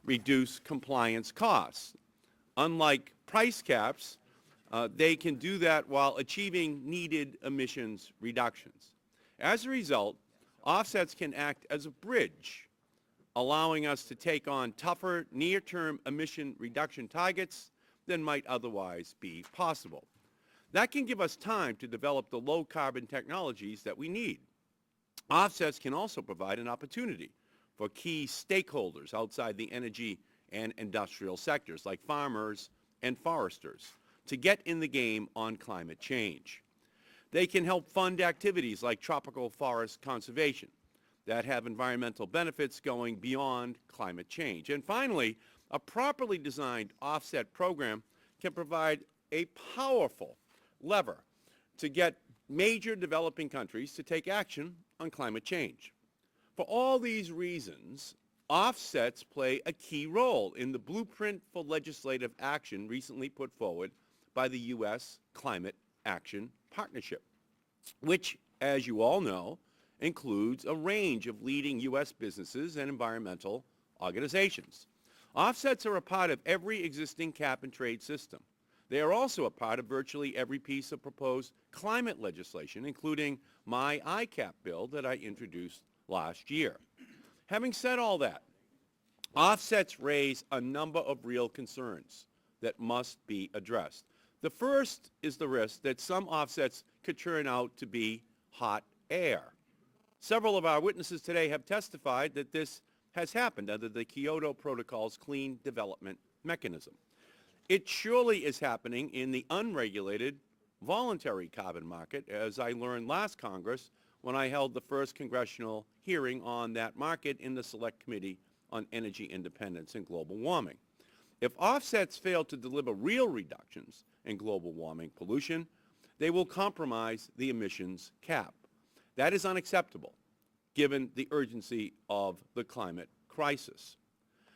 reduce compliance costs. Unlike price caps, they can do that while achieving needed emissions reductions. As a result, offsets can act as a bridge, allowing us to take on tougher near-term emission reduction targets than might otherwise be possible. That can give us time to develop the low-carbon technologies that we need. Offsets can also provide an opportunity for key stakeholders outside the energy and industrial sectors, like farmers and foresters, to get in the game on climate change. They can help fund activities like tropical forest conservation that have environmental benefits going beyond climate change. And finally, a properly designed offset program can provide a powerful lever to get major developing countries to take action on climate change. For all these reasons, offsets play a key role in the blueprint for legislative action recently put forward by the U.S. Climate Action Partnership, which, as you all know, includes a range of leading U.S. businesses and environmental organizations. Offsets are a part of every existing cap-and-trade system. They are also a part of virtually every piece of proposed climate legislation, including my ICAP bill that I introduced last year. Having said all that, offsets raise a number of real concerns that must be addressed. The first is the risk that some offsets could turn out to be hot air. Several of our witnesses today have testified that this has happened under the Kyoto Protocol's Clean Development Mechanism. It surely is happening in the unregulated voluntary carbon market, as I learned last Congress when I held the first congressional hearing on that market in the Select Committee on Energy Independence and Global Warming. If offsets fail to deliver real reductions in global warming pollution, they will compromise the emissions cap. That is unacceptable, given the urgency of the climate crisis.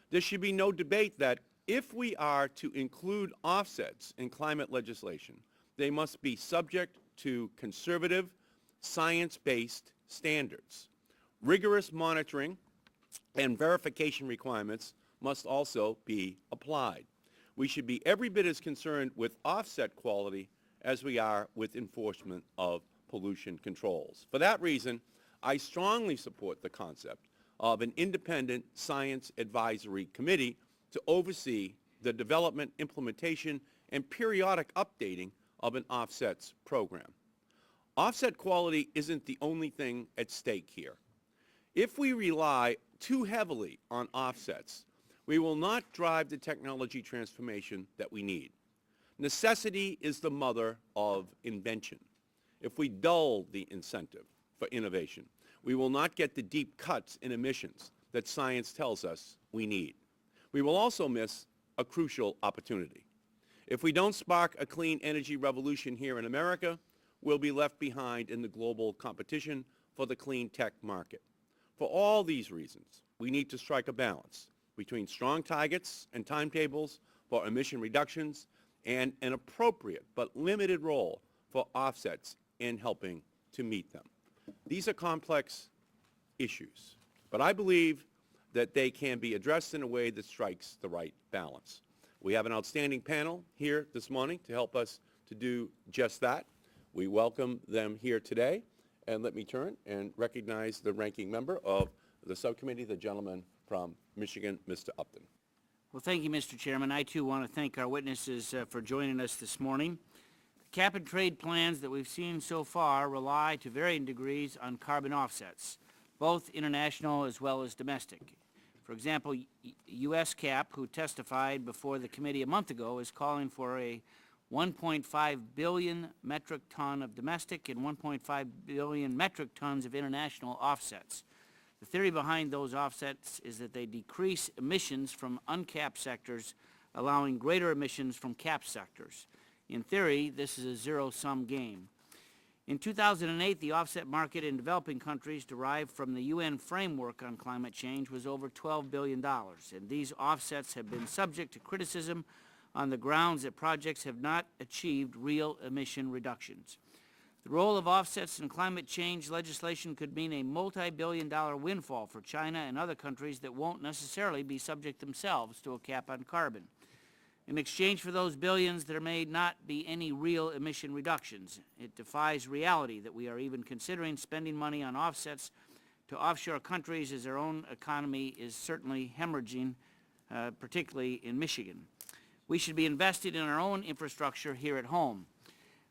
There should be no debate that if we are to include offsets in climate legislation, they must be subject to conservative, science-based standards. Rigorous monitoring and verification requirements must also be applied. We should be every bit as concerned with offset quality as we are with enforcement of pollution controls. For that reason, I strongly support the concept of an independent science advisory committee to oversee the development, implementation, and periodic updating of an offsets program. Offset quality isn't the only thing at stake here. If we rely too heavily on offsets, we will not drive the technology transformation that we need. Necessity is the mother of invention. If we dull the incentive for innovation, we will not get the deep cuts in emissions that science tells us we need. We will also miss a crucial opportunity. If we don't spark a clean energy revolution here in America, we'll be left behind in the global competition for the clean tech market. For all these reasons, we need to strike a balance between strong targets and timetables for emission reductions and an appropriate but limited role for offsets in helping to meet them. These are complex issues, but I believe that they can be addressed in a way that strikes the right balance. We have an outstanding panel here this morning to help us to do just that. We welcome them here today, and let me turn and recognize the ranking member of the subcommittee, the gentleman from Michigan, Mr. Upton. Well, thank you, Mr. Chairman. I, too, want to thank our witnesses for joining us this morning. The cap-and-trade plans that we've seen so far rely to varying degrees on carbon offsets, both international as well as domestic. For example, U.S. CAP, who testified before the committee a month ago, is calling for a 1.5 billion metric ton of domestic and 1.5 billion metric tons of international offsets. The theory behind those offsets is that they decrease emissions from uncapped sectors, allowing greater emissions from capped sectors. In theory, this is a zero-sum game. In 2008, the offset market in developing countries derived from the UN framework on climate change was over $12 billion, and these offsets have been subject to criticism on the grounds that projects have not achieved real emission reductions. The role of offsets in climate change legislation could mean a multi-billion-dollar windfall for China and other countries that won't necessarily be subject themselves to a cap on carbon. In exchange for those billions, there may not be any real emission reductions. It defies reality that we are even considering spending money on offsets to offshore countries, as our own economy is certainly hemorrhaging, particularly in Michigan. We should be invested in our own infrastructure here at home.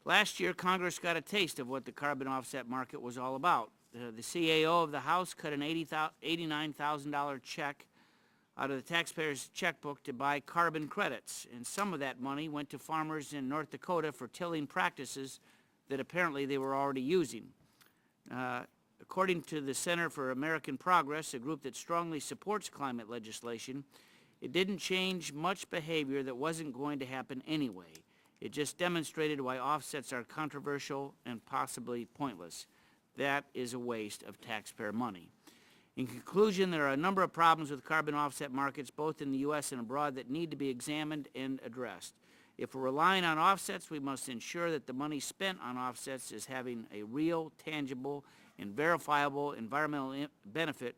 Last year, Congress got a taste of what the carbon offset market was all about. The CAO of the House cut an $89,000 check out of the taxpayers' checkbook to buy carbon credits, and some of that money went to farmers in North Dakota for tilling practices that apparently they were already using. According to the Center for American Progress, a group that strongly supports climate legislation, it didn't change much behavior that wasn't going to happen anyway. It just demonstrated why offsets are controversial and possibly pointless. That is a waste of taxpayer money. In conclusion, there are a number of problems with carbon offset markets, both in the U.S. and abroad, that need to be examined and addressed. If we're relying on offsets, we must ensure that the money spent on offsets is having a real, tangible, and verifiable environmental benefit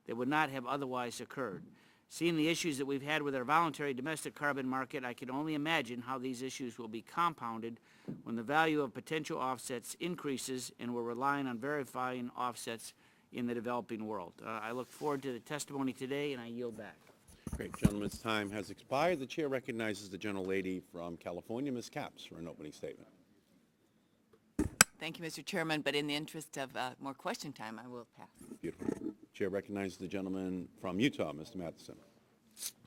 that would not have otherwise occurred. Seeing the issues that we've had with our voluntary domestic carbon market, I can only imagine how these issues will be compounded when the value of potential offsets increases and we're relying on verifying offsets in the developing world. I look forward to the testimony today, and I yield back. Great. Gentleman's time has expired. The chair recognizes the gentlelady from California, Ms. Capps, for an opening statement. Thank you, Mr. Chairman, but in the interest of more question time, I will pass. Beautiful. Chair recognizes the gentleman from Utah, Mr. Matheson.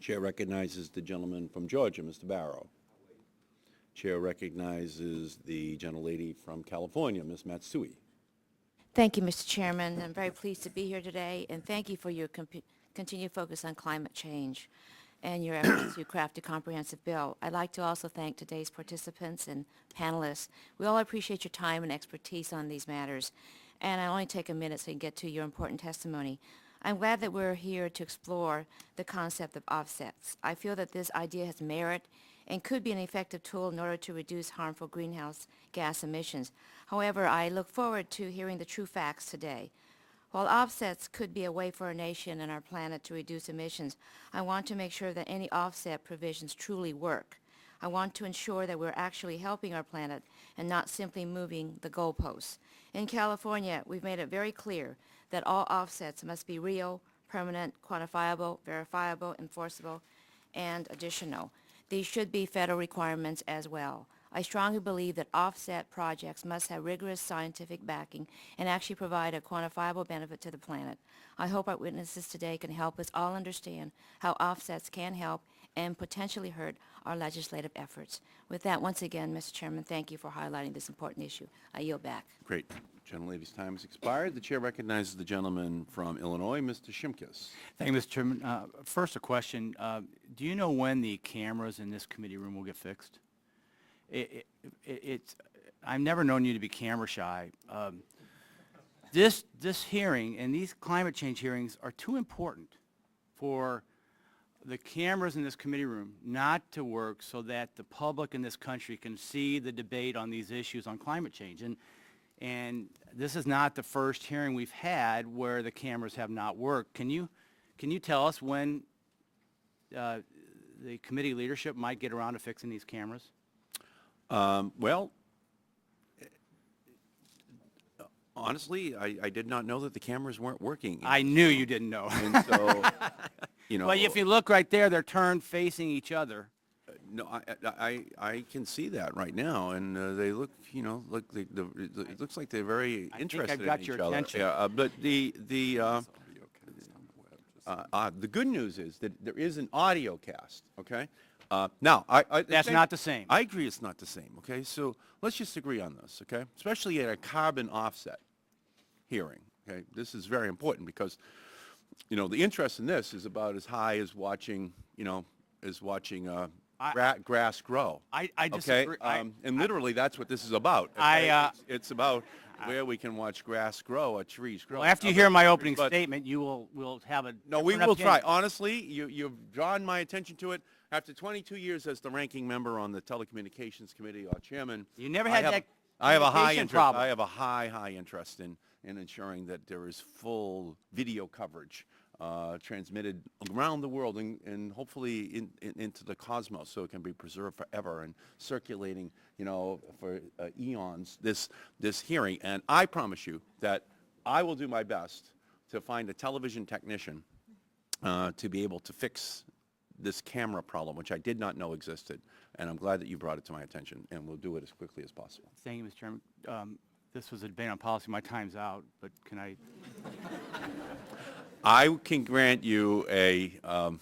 Chair recognizes the gentleman from Georgia, Mr. Barrow. Chair recognizes the gentlelady from California, Ms. Matsui. Thank you, Mr. Chairman. I'm very pleased to be here today, and thank you for your continued focus on climate change and your efforts to craft a comprehensive bill. I'd like to also thank today's participants and panelists. We all appreciate your time and expertise on these matters, and I'll only take a minute so you can get to your important testimony. I'm glad that we're here to explore the concept of offsets. I feel that this idea has merit and could be an effective tool in order to reduce harmful greenhouse gas emissions. However, I look forward to hearing the true facts today. While offsets could be a way for our nation and our planet to reduce emissions, I want to make sure that any offset provisions truly work. I want to ensure that we're actually helping our planet and not simply moving the goalposts. In California, we've made it very clear that all offsets must be real, permanent, quantifiable, verifiable, enforceable, and additional. These should be federal requirements as well. I strongly believe that offset projects must have rigorous scientific backing and actually provide a quantifiable benefit to the planet. I hope our witnesses today can help us all understand how offsets can help and potentially hurt our legislative efforts. With that, once again, Mr. Chairman, thank you for highlighting this important issue. I yield back. Great. Gentlelady's time has expired. The chair recognizes the gentleman from Illinois, Mr. Shimkus. Thank you, Mr. Chairman. First, a question. Do you know when the cameras in this committee room will get fixed? I've never known you to be camera shy. This hearing and these climate change hearings are too important for the cameras in this committee room not to work so that the public in this country can see the debate on these issues on climate change. And this is not the first hearing we've had where the cameras have not worked. Can you tell us when the committee leadership might get around to fixing these cameras? Well, honestly, I did not know that the cameras weren't working. I knew you didn't know. And so, you know. Well, if you look right there, they're turned facing each other. No, I can see that right now, and they look, you know, it looks like they're very interested I've got in each your other. attention. Yeah, but the good news is that there is an audio cast. Okay. Now, That's not the same. I agree it's not the same, okay? So let's just agree on this, okay? Especially at a carbon offset hearing, okay? This is very important because, you know, the interest in this is about as high as watching, you know, grass grow. I disagree. Okay? And literally that's what this is about. Okay? It's about where we can watch grass grow or trees grow. Well, after you hear my opening statement, you will have a No, we different will opinion. try. Honestly, you've drawn my attention to it. After 22 years as the ranking member on the Telecommunications Committee or chairman, You never had that. I have a high communication interest. problem. I have a high interest in ensuring that there is full video coverage transmitted around the world and hopefully into the cosmos, so it can be preserved forever and circulating, you know, for eons. This hearing, and I promise you that I will do my best to find a television technician to be able to fix this camera problem, which I did not know existed, and I'm glad that you brought it to my attention, and we'll do it as quickly as possible. Thank you, Mr. Chairman. This was a debate on policy. My time's out, but can I? I can grant you an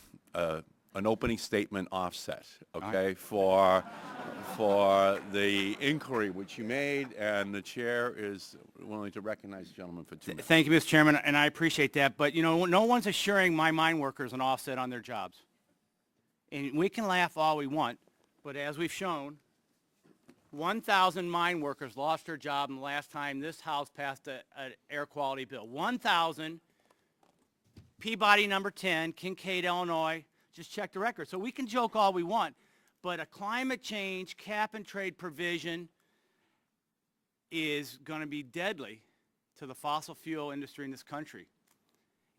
opening statement offset, okay, for the inquiry which you made, and the chair is willing to recognize the gentleman for 2 minutes. Thank you, Mr. Chairman, and I appreciate that. But, you know, no one's assuring my mine workers an offset on their jobs. And we can laugh all we want, but as we've shown, 1,000 mine workers lost their job in the last time this House passed an air quality bill. 1,000, Peabody number 10, Kincaid, Illinois. Just check the record. So we can joke all we want, but a climate change cap and trade provision is going to be deadly to the fossil fuel industry in this country.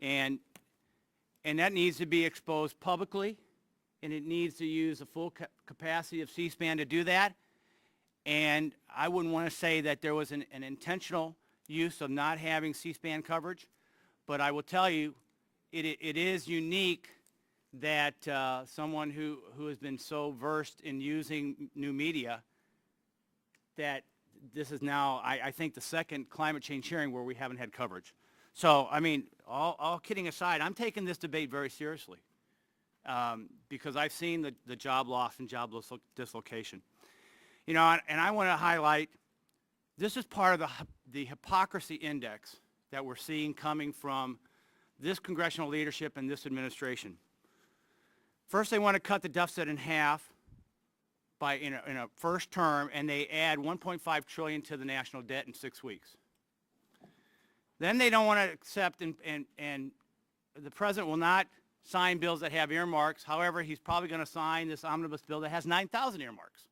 And that needs to be exposed publicly, and it needs to use the full capacity of C-SPAN to do that. And I wouldn't want to say that there was an intentional use of not having C-SPAN coverage, but I will tell you, it is unique that someone who has been so versed in using new media, that this is now, I think, the second climate change hearing where we haven't had coverage. So, I mean, all kidding aside, I'm taking this debate very seriously because I've seen the job loss and job dislocation. You know, and I want to highlight, this is part of the hypocrisy index that we're seeing coming from this congressional leadership and this administration. First, they want to cut the deficit in half in a first term, and they add $1.5 trillion to the national debt in 6 weeks. Then they don't want to accept, and the president will not sign bills that have earmarks. However, he's probably going to sign this omnibus bill that has 9,000 earmarks.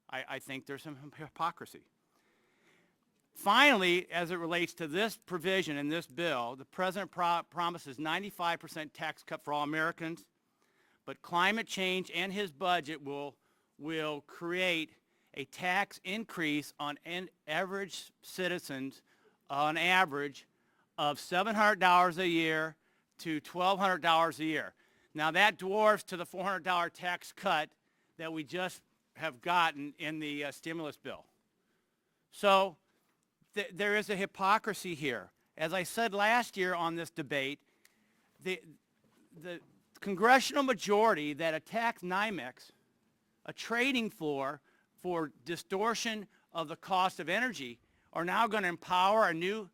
I think there's some hypocrisy. Finally, as it relates to this provision in this bill, the president promises 95% tax cut for all Americans, but climate change and his budget will create a tax increase on average citizens on average of $700 a year to $1,200 a year. Now that dwarfs to the $400 tax cut that we just have gotten in the stimulus bill. So there is a hypocrisy here. As I said last year on this debate, the congressional majority that attacked NYMEX, a trading floor for distortion of the cost of energy, are now going to empower a new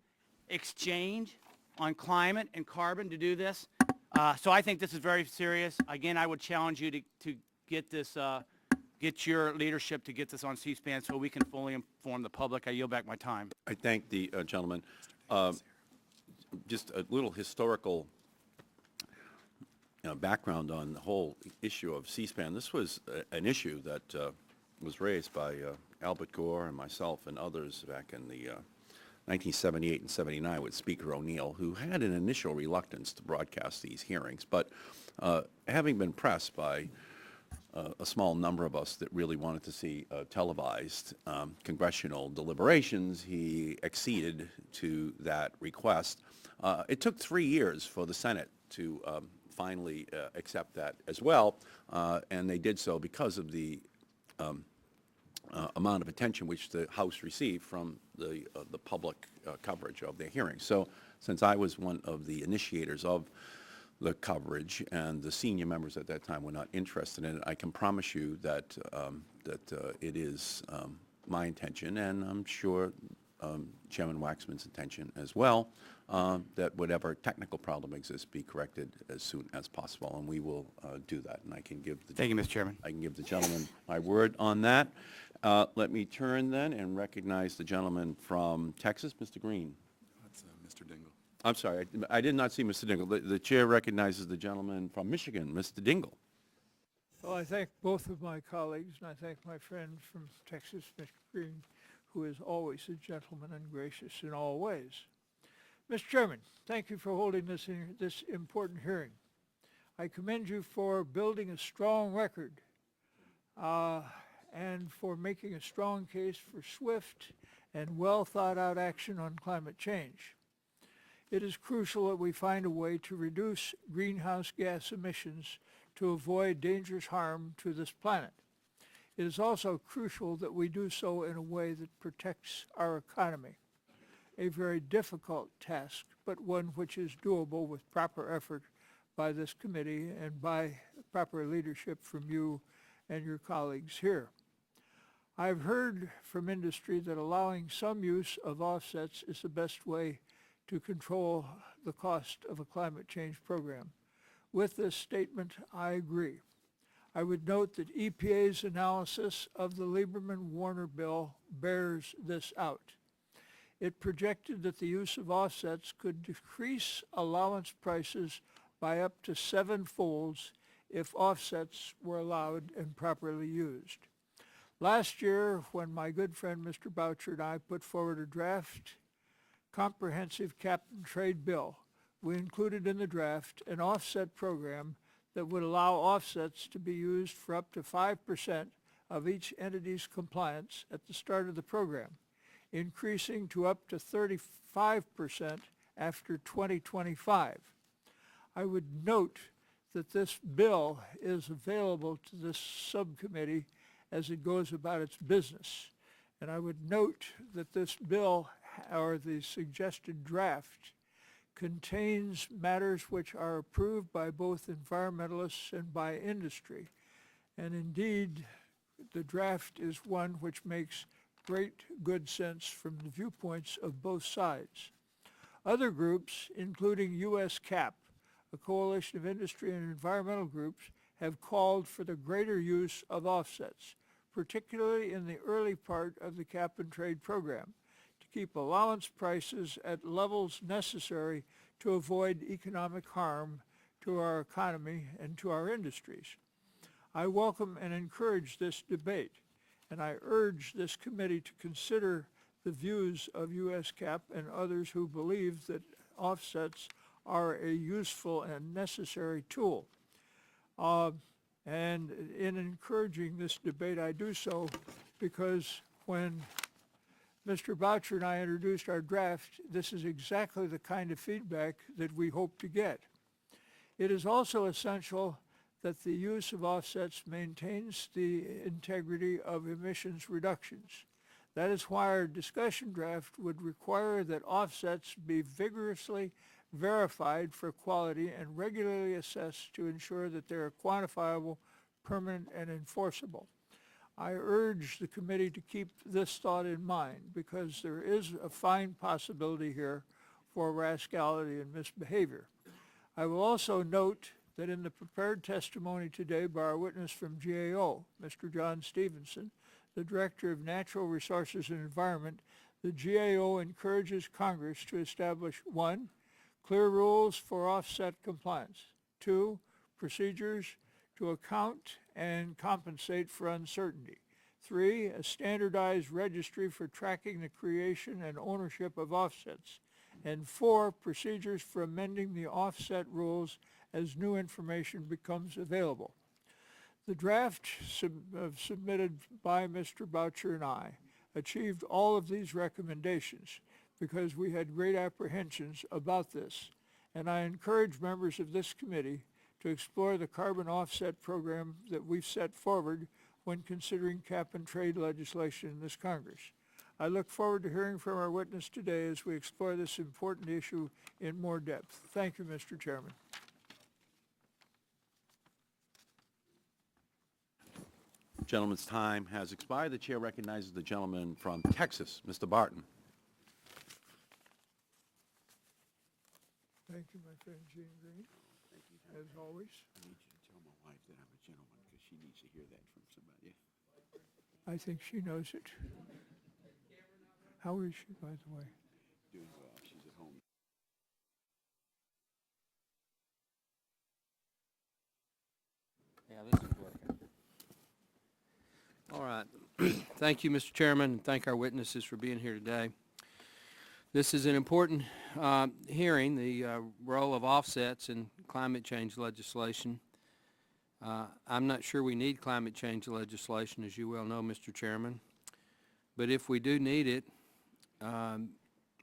exchange on climate and carbon to do this. So I think this is very serious. Again, I would challenge you to get this, get your leadership to get this on C-SPAN so we can fully inform the public. I yield back my time. I thank the gentleman. Just a little historical background on the whole issue of C-SPAN. This was an issue that was raised by Albert Gore and myself and others back in the 1978 and 79 with Speaker O'Neill, who had an initial reluctance to broadcast these hearings. But having been pressed by a small number of us that really wanted to see televised congressional deliberations, he acceded to that request. It took 3 years for the Senate to finally accept that as well, and they did so because of the amount of attention which the House received from the public coverage of their hearings. So since I was one of the initiators of the coverage and the senior members at that time were not interested in it, I can promise you that it is my intention, and I'm sure Chairman Waxman's intention as well, that whatever technical problem exists be corrected as soon as possible, and we will do that. And I can give the Thank you, Mr. Chairman. I can give the gentleman my word on that. Let me turn then and recognize the gentleman from Texas, Mr. Green. That's Mr. Dingle. I'm sorry, I did not see Mr. Dingle. The chair recognizes the gentleman from Michigan, Mr. Dingle. Well, I thank both of my colleagues, and I thank my friend from Texas, Mr. Green, who is always a gentleman and gracious in all ways. Mr. Chairman, thank you for holding this important hearing. I commend you for building a strong record and for making a strong case for swift and well thought out action on climate change. It is crucial that we find a way to reduce greenhouse gas emissions to avoid dangerous harm to this planet. It is also crucial that we do so in a way that protects our economy. A very difficult task, but one which is doable with proper effort by this committee and by proper leadership from you and your colleagues here. I've heard from industry that allowing some use of offsets is the best way to control the cost of a climate change program. With this statement, I agree. I would note that EPA's analysis of the Lieberman-Warner bill bears this out. It projected that the use of offsets could decrease allowance prices by up to 7-folds if offsets were allowed and properly used. Last year, when my good friend Mr. Boucher and I put forward a draft comprehensive cap and trade bill, we included in the draft an offset program that would allow offsets to be used for up to 5% of each entity's compliance at the start of the program, increasing to up to 35% after 2025. I would note that this bill is available to this subcommittee as it goes about its business. And I would note that this bill, or the suggested draft, contains matters which are approved by both environmentalists and by industry. And indeed, the draft is one which makes great good sense from the viewpoints of both sides. Other groups, including U.S. CAP, a coalition of industry and environmental groups, have called for the greater use of offsets, particularly in the early part of the cap and trade program, to keep allowance prices at levels necessary to avoid economic harm to our economy and to our industries. I welcome and encourage this debate, and I urge this committee to consider the views of U.S. CAP and others who believe that offsets are a useful and necessary tool. And in encouraging this debate, I do so because when Mr. Boucher and I introduced our draft, this is exactly the kind of feedback that we hope to get. It is also essential that the use of offsets maintains the integrity of emissions reductions. That is why our discussion draft would require that offsets be vigorously verified for quality and regularly assessed to ensure that they are quantifiable, permanent, and enforceable. I urge the committee to keep this thought in mind because there is a fine possibility here for rascality and misbehavior. I will also note that in the prepared testimony today by our witness from GAO, Mr. John Stevenson, the Director of Natural Resources and Environment, the GAO encourages Congress to establish 1, clear rules for offset compliance, 2, procedures to account and compensate for uncertainty, 3, a standardized registry for tracking the creation and ownership of offsets, and 4, procedures for amending the offset rules as new information becomes available. The draft submitted by Mr. Boucher and I achieved all of these recommendations because we had great apprehensions about this, and I encourage members of this committee to explore the carbon offset program that we've set forward when considering cap and trade legislation in this Congress. I look forward to hearing from our witness today as we explore this important issue in more depth. Thank you, Mr. Chairman. Gentleman's time has expired. The chair recognizes the gentleman from Texas, Mr. Barton. Thank you, my friend Gene Green, as always. I need you to tell my wife that I'm a gentleman because she needs to hear that from somebody. I think she knows it. How is she, by the way? Doing well. She's at home. Yeah, this is working. All All right. Thank you, Mr. Chairman, and thank our witnesses for being here today. This is an important hearing, the role of offsets in climate change legislation. I'm not sure we need climate change legislation, as you well know, Mr. Chairman. But if we do need it,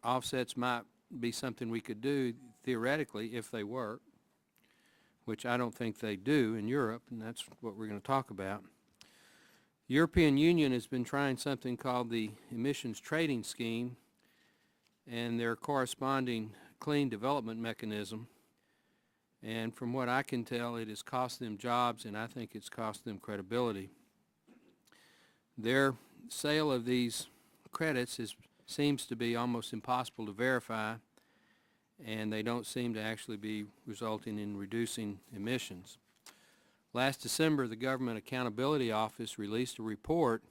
offsets might be something we could do theoretically if they work, which I don't think they do in Europe, and that's what we're going to talk about. The European Union has been trying something called the Emissions Trading Scheme and their corresponding clean development mechanism. And from what I can tell, it has cost them jobs, and I think it's cost them credibility. Their sale of these credits seems to be almost impossible to verify, and they don't seem to actually be resulting in reducing emissions. Last December, the Government Accountability Office released a report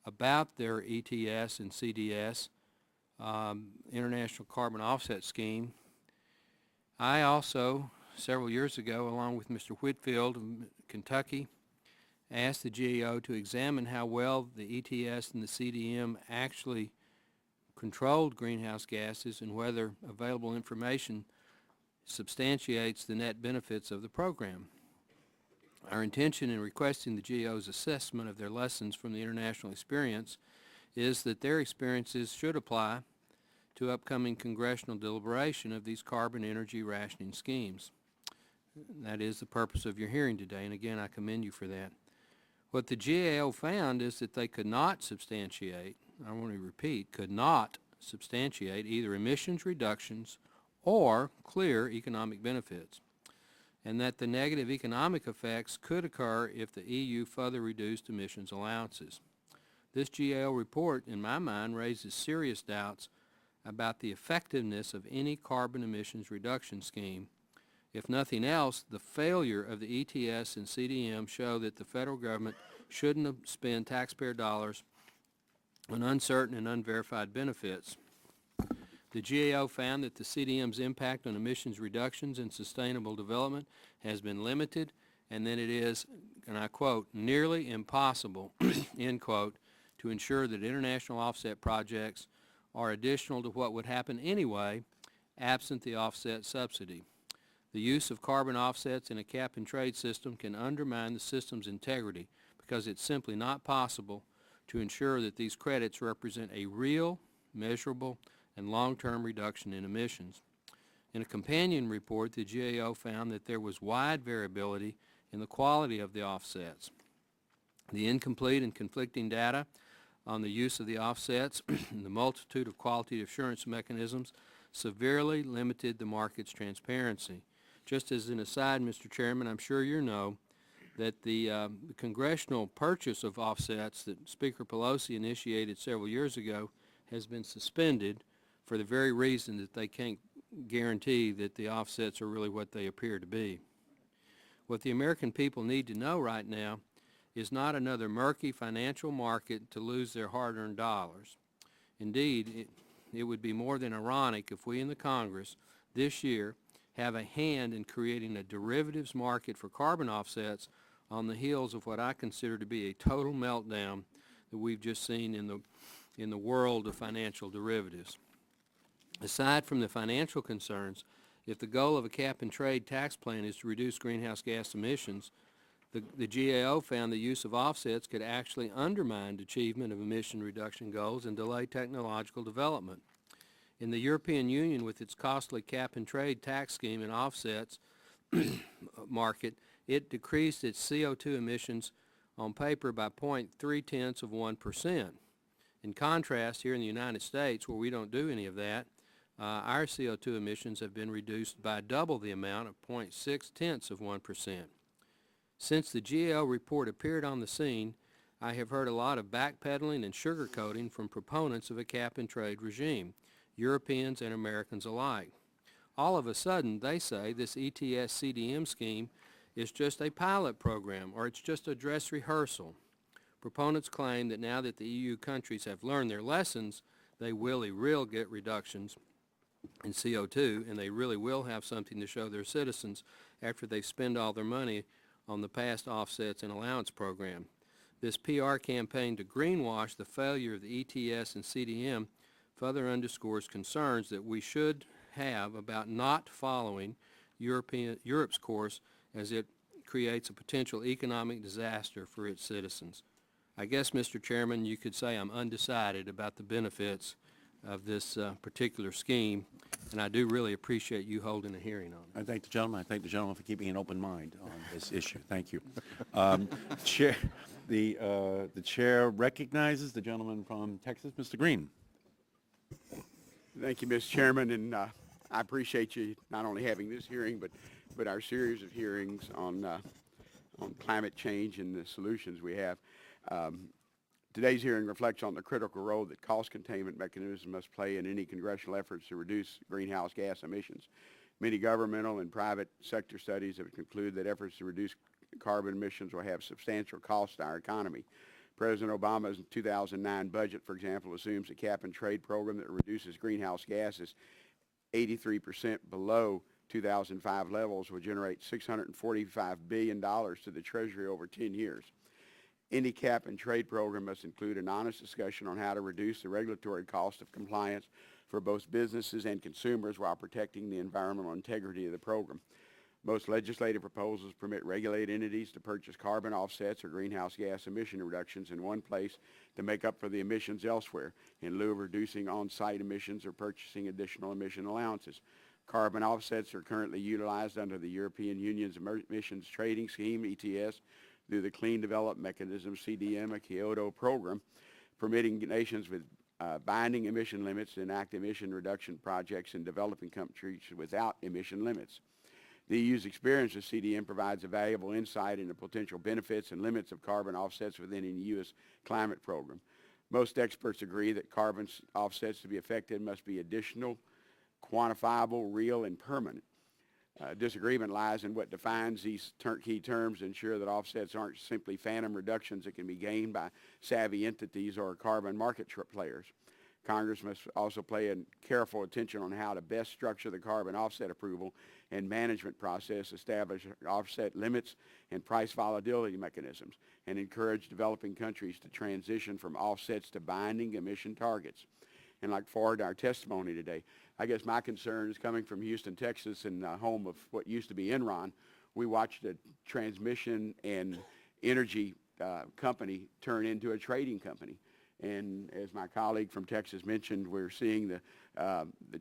about their ETS and CDS, International Carbon Offset Scheme. I also, several years ago, along with Mr. Whitfield of Kentucky, asked the GAO to examine how well the ETS and the CDM actually controlled greenhouse gases and whether available information substantiates the net benefits of the program. Our intention in requesting the GAO's assessment of their lessons from the international experience is that their experiences should apply to upcoming congressional deliberation of these carbon energy rationing schemes. That is the purpose of your hearing today, and again, I commend you for that. What the GAO found is that they could not substantiate, I want to repeat, could not substantiate either emissions reductions or clear economic benefits, and that the negative economic effects could occur if the EU further reduced emissions allowances. This GAO report, in my mind, raises serious doubts about the effectiveness of any carbon emissions reduction scheme. If nothing else, the failure of the ETS and CDM show that the federal government shouldn't spend taxpayer dollars on uncertain and unverified benefits. The GAO found that the CDM's impact on emissions reductions and sustainable development has been limited, and that it is, and I quote, nearly impossible, end quote, to ensure that international offset projects are additional to what would happen anyway, absent the offset subsidy. The use of carbon offsets in a cap-and-trade system can undermine the system's integrity because it's simply not possible to ensure that these credits represent a real, measurable, and long-term reduction in emissions. In a companion report, the GAO found that there was wide variability in the quality of the offsets. The incomplete and conflicting data on the use of the offsets and the multitude of quality assurance mechanisms severely limited the market's transparency. Just as an aside, Mr. Chairman, I'm sure you know that the congressional purchase of offsets that Speaker Pelosi initiated several years ago has been suspended for the very reason that they can't guarantee that the offsets are really what they appear to be. What the American people need to know right now is not another murky financial market to lose their hard-earned dollars. Indeed, it would be more than ironic if we in the Congress this year have a hand in creating a derivatives market for carbon offsets on the heels of what I consider to be a total meltdown that we've just seen in the world of financial derivatives. Aside from the financial concerns, if the goal of a cap-and-trade tax plan is to reduce greenhouse gas emissions, the GAO found the use of offsets could actually undermine achievement of emission reduction goals and delay technological development. In the European Union, with its costly cap-and-trade tax scheme and offsets market, it decreased its CO2 emissions on paper by 0.3%. In contrast, here in the United States, where we don't do any of that, our CO2 emissions have been reduced by double the amount of 0.6%. Since the GAO report appeared on the scene, I have heard a lot of backpedaling and sugarcoating from proponents of a cap-and-trade regime, Europeans and Americans alike. All of a sudden, they say this ETS-CDM scheme is just a pilot program or it's just a dress rehearsal. Proponents claim that now that the EU countries have learned their lessons, they will get reductions in CO2, and they really will have something to show their citizens after they spend all their money on the past offsets and allowance program. This PR campaign to greenwash the failure of the ETS and CDM further underscores concerns that we should have about not following Europe's course, as it creates a potential economic disaster for its citizens. I guess, Mr. Chairman, you could say I'm undecided about the benefits of this particular scheme, and I do really appreciate you holding a hearing on it. I thank the gentleman. I thank the gentleman for keeping an open mind on this issue. Thank you. Chair, the chair recognizes the gentleman from Texas, Mr. Green. Thank you, Mr. Chairman, and I appreciate you not only having this hearing, but our series of hearings on climate change and the solutions we have. Today's hearing reflects on the critical role that cost containment mechanisms must play in any congressional efforts to reduce greenhouse gas emissions. Many governmental and private sector studies have concluded that efforts to reduce carbon emissions will have substantial costs to our economy. President Obama's 2009 budget, for example, assumes a cap-and-trade program that reduces greenhouse gases 83% below 2005 levels will generate $645 billion to the Treasury over 10 years. Any cap-and-trade program must include an honest discussion on how to reduce the regulatory cost of compliance for both businesses and consumers while protecting the environmental integrity of the program. Most legislative proposals permit regulated entities to purchase carbon offsets or greenhouse gas emission reductions in one place to make up for the emissions elsewhere, in lieu of reducing on-site emissions or purchasing additional emission allowances. Carbon offsets are currently utilized under the European Union's Emissions Trading Scheme, ETS, through the Clean Development Mechanism, CDM, a Kyoto program, permitting nations with binding emission limits to enact emission reduction projects in developing countries without emission limits. The EU's experience with CDM provides a valuable insight into potential benefits and limits of carbon offsets within the U.S. climate program. Most experts agree that carbon offsets to be effective must be additional, quantifiable, real, and permanent. Disagreement lies in what defines these key terms to ensure that offsets aren't simply phantom reductions that can be gained by savvy entities or carbon market players. Congress must also pay careful attention on how to best structure the carbon offset approval and management process, establish offset limits and price volatility mechanisms, and encourage developing countries to transition from offsets to binding emission targets. And like forward to our testimony today, I guess my concern is coming from Houston, Texas, and home of what used to be Enron. We watched a transmission and energy company turn into a trading company. And as my colleague from Texas mentioned, we're seeing the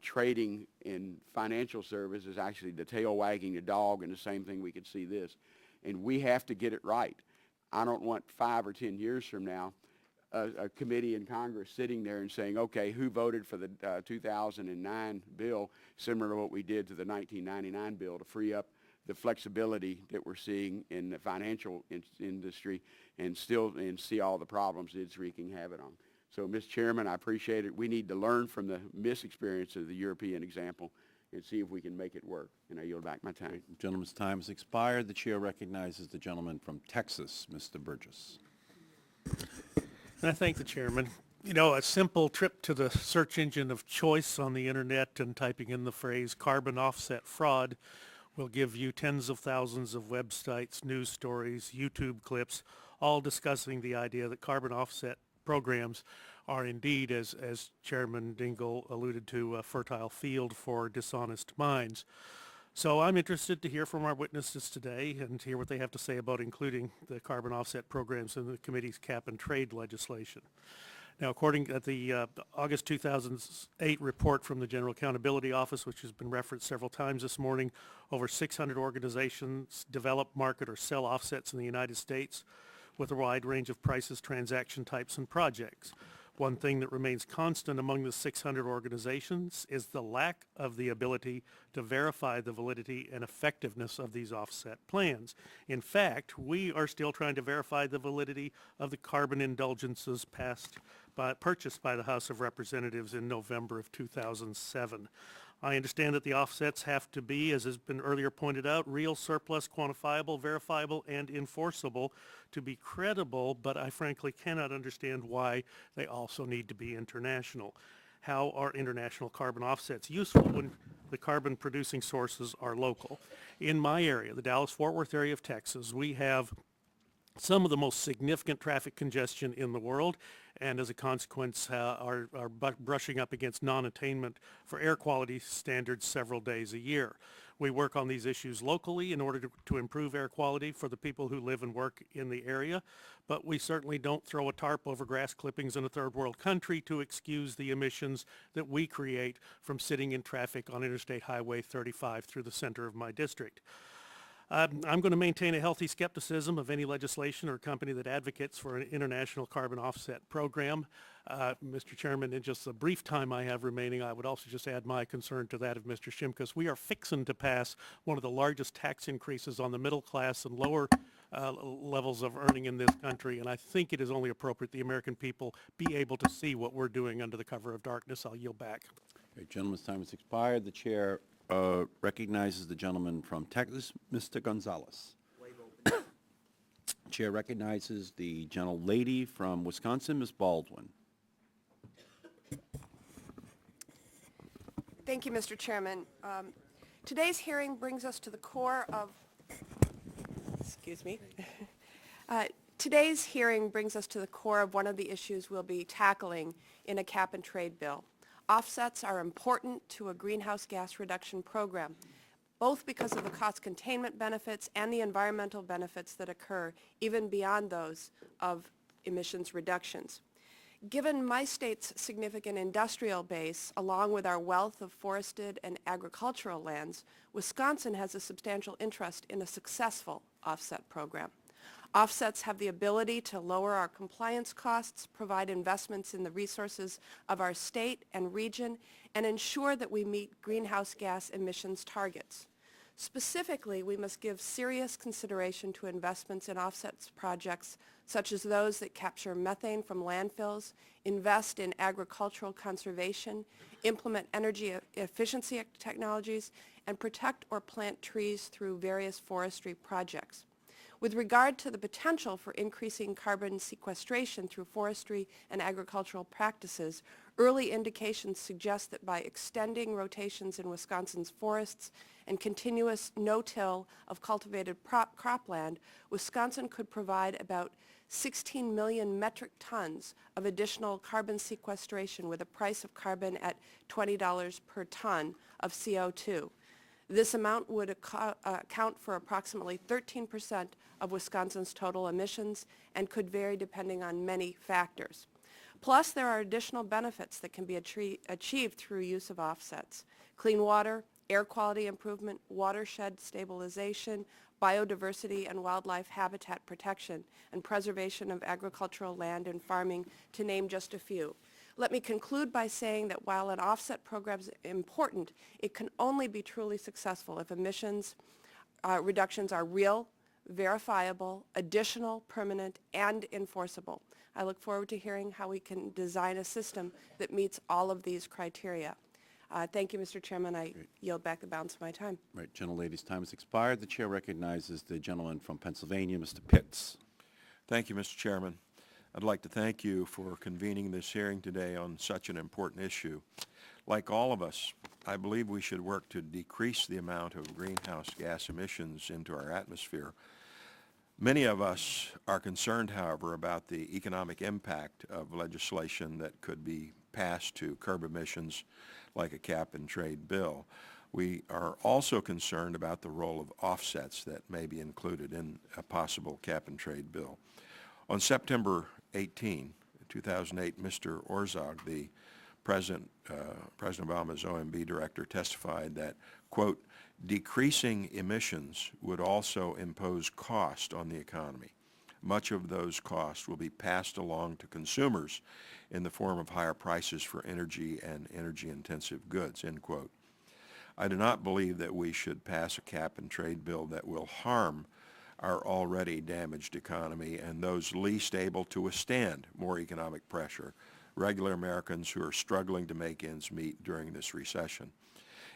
trading in financial services actually the tail wagging the dog, and the same thing we could see this. And we have to get it right. I don't want 5 or 10 years from now a committee in Congress sitting there and saying, okay, who voted for the 2009 bill, similar to what we did to the 1999 bill to free up the flexibility that we're seeing in the financial industry and see all the problems it's wreaking havoc on. So, Mr. Chairman, I appreciate it. We need to learn from the misexperience of the European example and see if we can make it work. And I yield back my time. The gentleman's time has expired. The chair recognizes the gentleman from Texas, Mr. Burgess. And I thank the chairman. You know, a simple trip to the search engine of choice on the internet and typing in the phrase carbon offset fraud will give you tens of thousands of websites, news stories, YouTube clips, all discussing the idea that carbon offset programs are indeed, as Chairman Dingell alluded to, a fertile field for dishonest minds. So I'm interested to hear from our witnesses today and hear what they have to say about including the carbon offset programs in the committee's cap and trade legislation. Now, according to the August 2008 report from the General Accountability Office, which has been referenced several times this morning, over 600 organizations develop, market, or sell offsets in the United States with a wide range of prices, transaction types, and projects. One thing that remains constant among the 600 organizations is the lack of the ability to verify the validity and effectiveness of these offset plans. In fact, we are still trying to verify the validity of the carbon indulgences purchased by the House of Representatives in November of 2007. I understand that the offsets have to be, as has been earlier pointed out, real surplus, quantifiable, verifiable, and enforceable to be credible, but I frankly cannot understand why they also need to be international. How are international carbon offsets useful when the carbon producing sources are local? In my area, the Dallas-Fort Worth area of Texas, we have some of the most significant traffic congestion in the world, and as a consequence are brushing up against non-attainment for air quality standards several days a year. We work on these issues locally in order to improve air quality for the people who live and work in the area, but we certainly don't throw a tarp over grass clippings in a third world country to excuse the emissions that we create from sitting in traffic on Interstate Highway 35 through the center of my district. I'm going to maintain a healthy skepticism of any legislation or company that advocates for an international carbon offset program. Mr. Chairman, in just the brief time I have remaining, I would also just add my concern to that of Mr. Shimkus. We are fixing to pass one of the largest tax increases on the middle class and lower levels of earning in this country, and I think it is only appropriate the American people be able to see what we're doing under the cover of darkness. I'll yield back. Okay, gentleman's time has expired. The chair recognizes the gentleman from Texas, Mr. Gonzalez. Chair recognizes the gentlelady from Wisconsin, Ms. Baldwin. Thank you, Mr. Chairman. Today's hearing brings us to the core of, excuse me. Today's hearing brings us to the core of one of the issues we'll be tackling in a cap and trade bill. Offsets are important to a greenhouse gas reduction program, both because of the cost containment benefits and the environmental benefits that occur even beyond those of emissions reductions. Given my state's significant industrial base, along with our wealth of forested and agricultural lands, Wisconsin has a substantial interest in a successful offset program. Offsets have the ability to lower our compliance costs, provide investments in the resources of our state and region, and ensure that we meet greenhouse gas emissions targets. Specifically, we must give serious consideration to investments in offsets projects such as those that capture methane from landfills, invest in agricultural conservation, implement energy efficiency technologies, and protect or plant trees through various forestry projects. With regard to the potential for increasing carbon sequestration through forestry and agricultural practices, early indications suggest that by extending rotations in Wisconsin's forests and continuous no-till of cultivated cropland, Wisconsin could provide about 16 million metric tons of additional carbon sequestration with a price of carbon at $20 per ton of CO2. This amount would account for approximately 13% of Wisconsin's total emissions and could vary depending on many factors. Plus, there are additional benefits that can be achieved through use of offsets: clean water, air quality improvement, watershed stabilization, biodiversity and wildlife habitat protection, and preservation of agricultural land and farming, to name just a few. Let me conclude by saying that while an offset program is important, it can only be truly successful if emissions reductions are real, verifiable, additional, permanent, and enforceable. I look forward to hearing how we can design a system that meets all of these criteria. Thank you, Mr. Chairman. I yield back the balance of my time. Right, gentlelady's time has expired. The chair recognizes the gentleman from Pennsylvania, Mr. Pitts. Thank you, Mr. Chairman. I'd like to thank you for convening this hearing today on such an important issue. Like all of us, I believe we should work to decrease the amount of greenhouse gas emissions into our atmosphere. Many of us are concerned, however, about the economic impact of legislation that could be passed to curb emissions, like a cap and trade bill. We are also concerned about the role of offsets that may be included in a possible cap and trade bill. On September 18, 2008, Mr. Orzog, the President Obama's OMB director, testified that, quote, decreasing emissions would also impose cost on the economy. Much of those costs will be passed along to consumers in the form of higher prices for energy and energy-intensive goods, end quote. I do not believe that we should pass a cap and trade bill that will harm our already damaged economy and those least able to withstand more economic pressure, regular Americans who are struggling to make ends meet during this recession.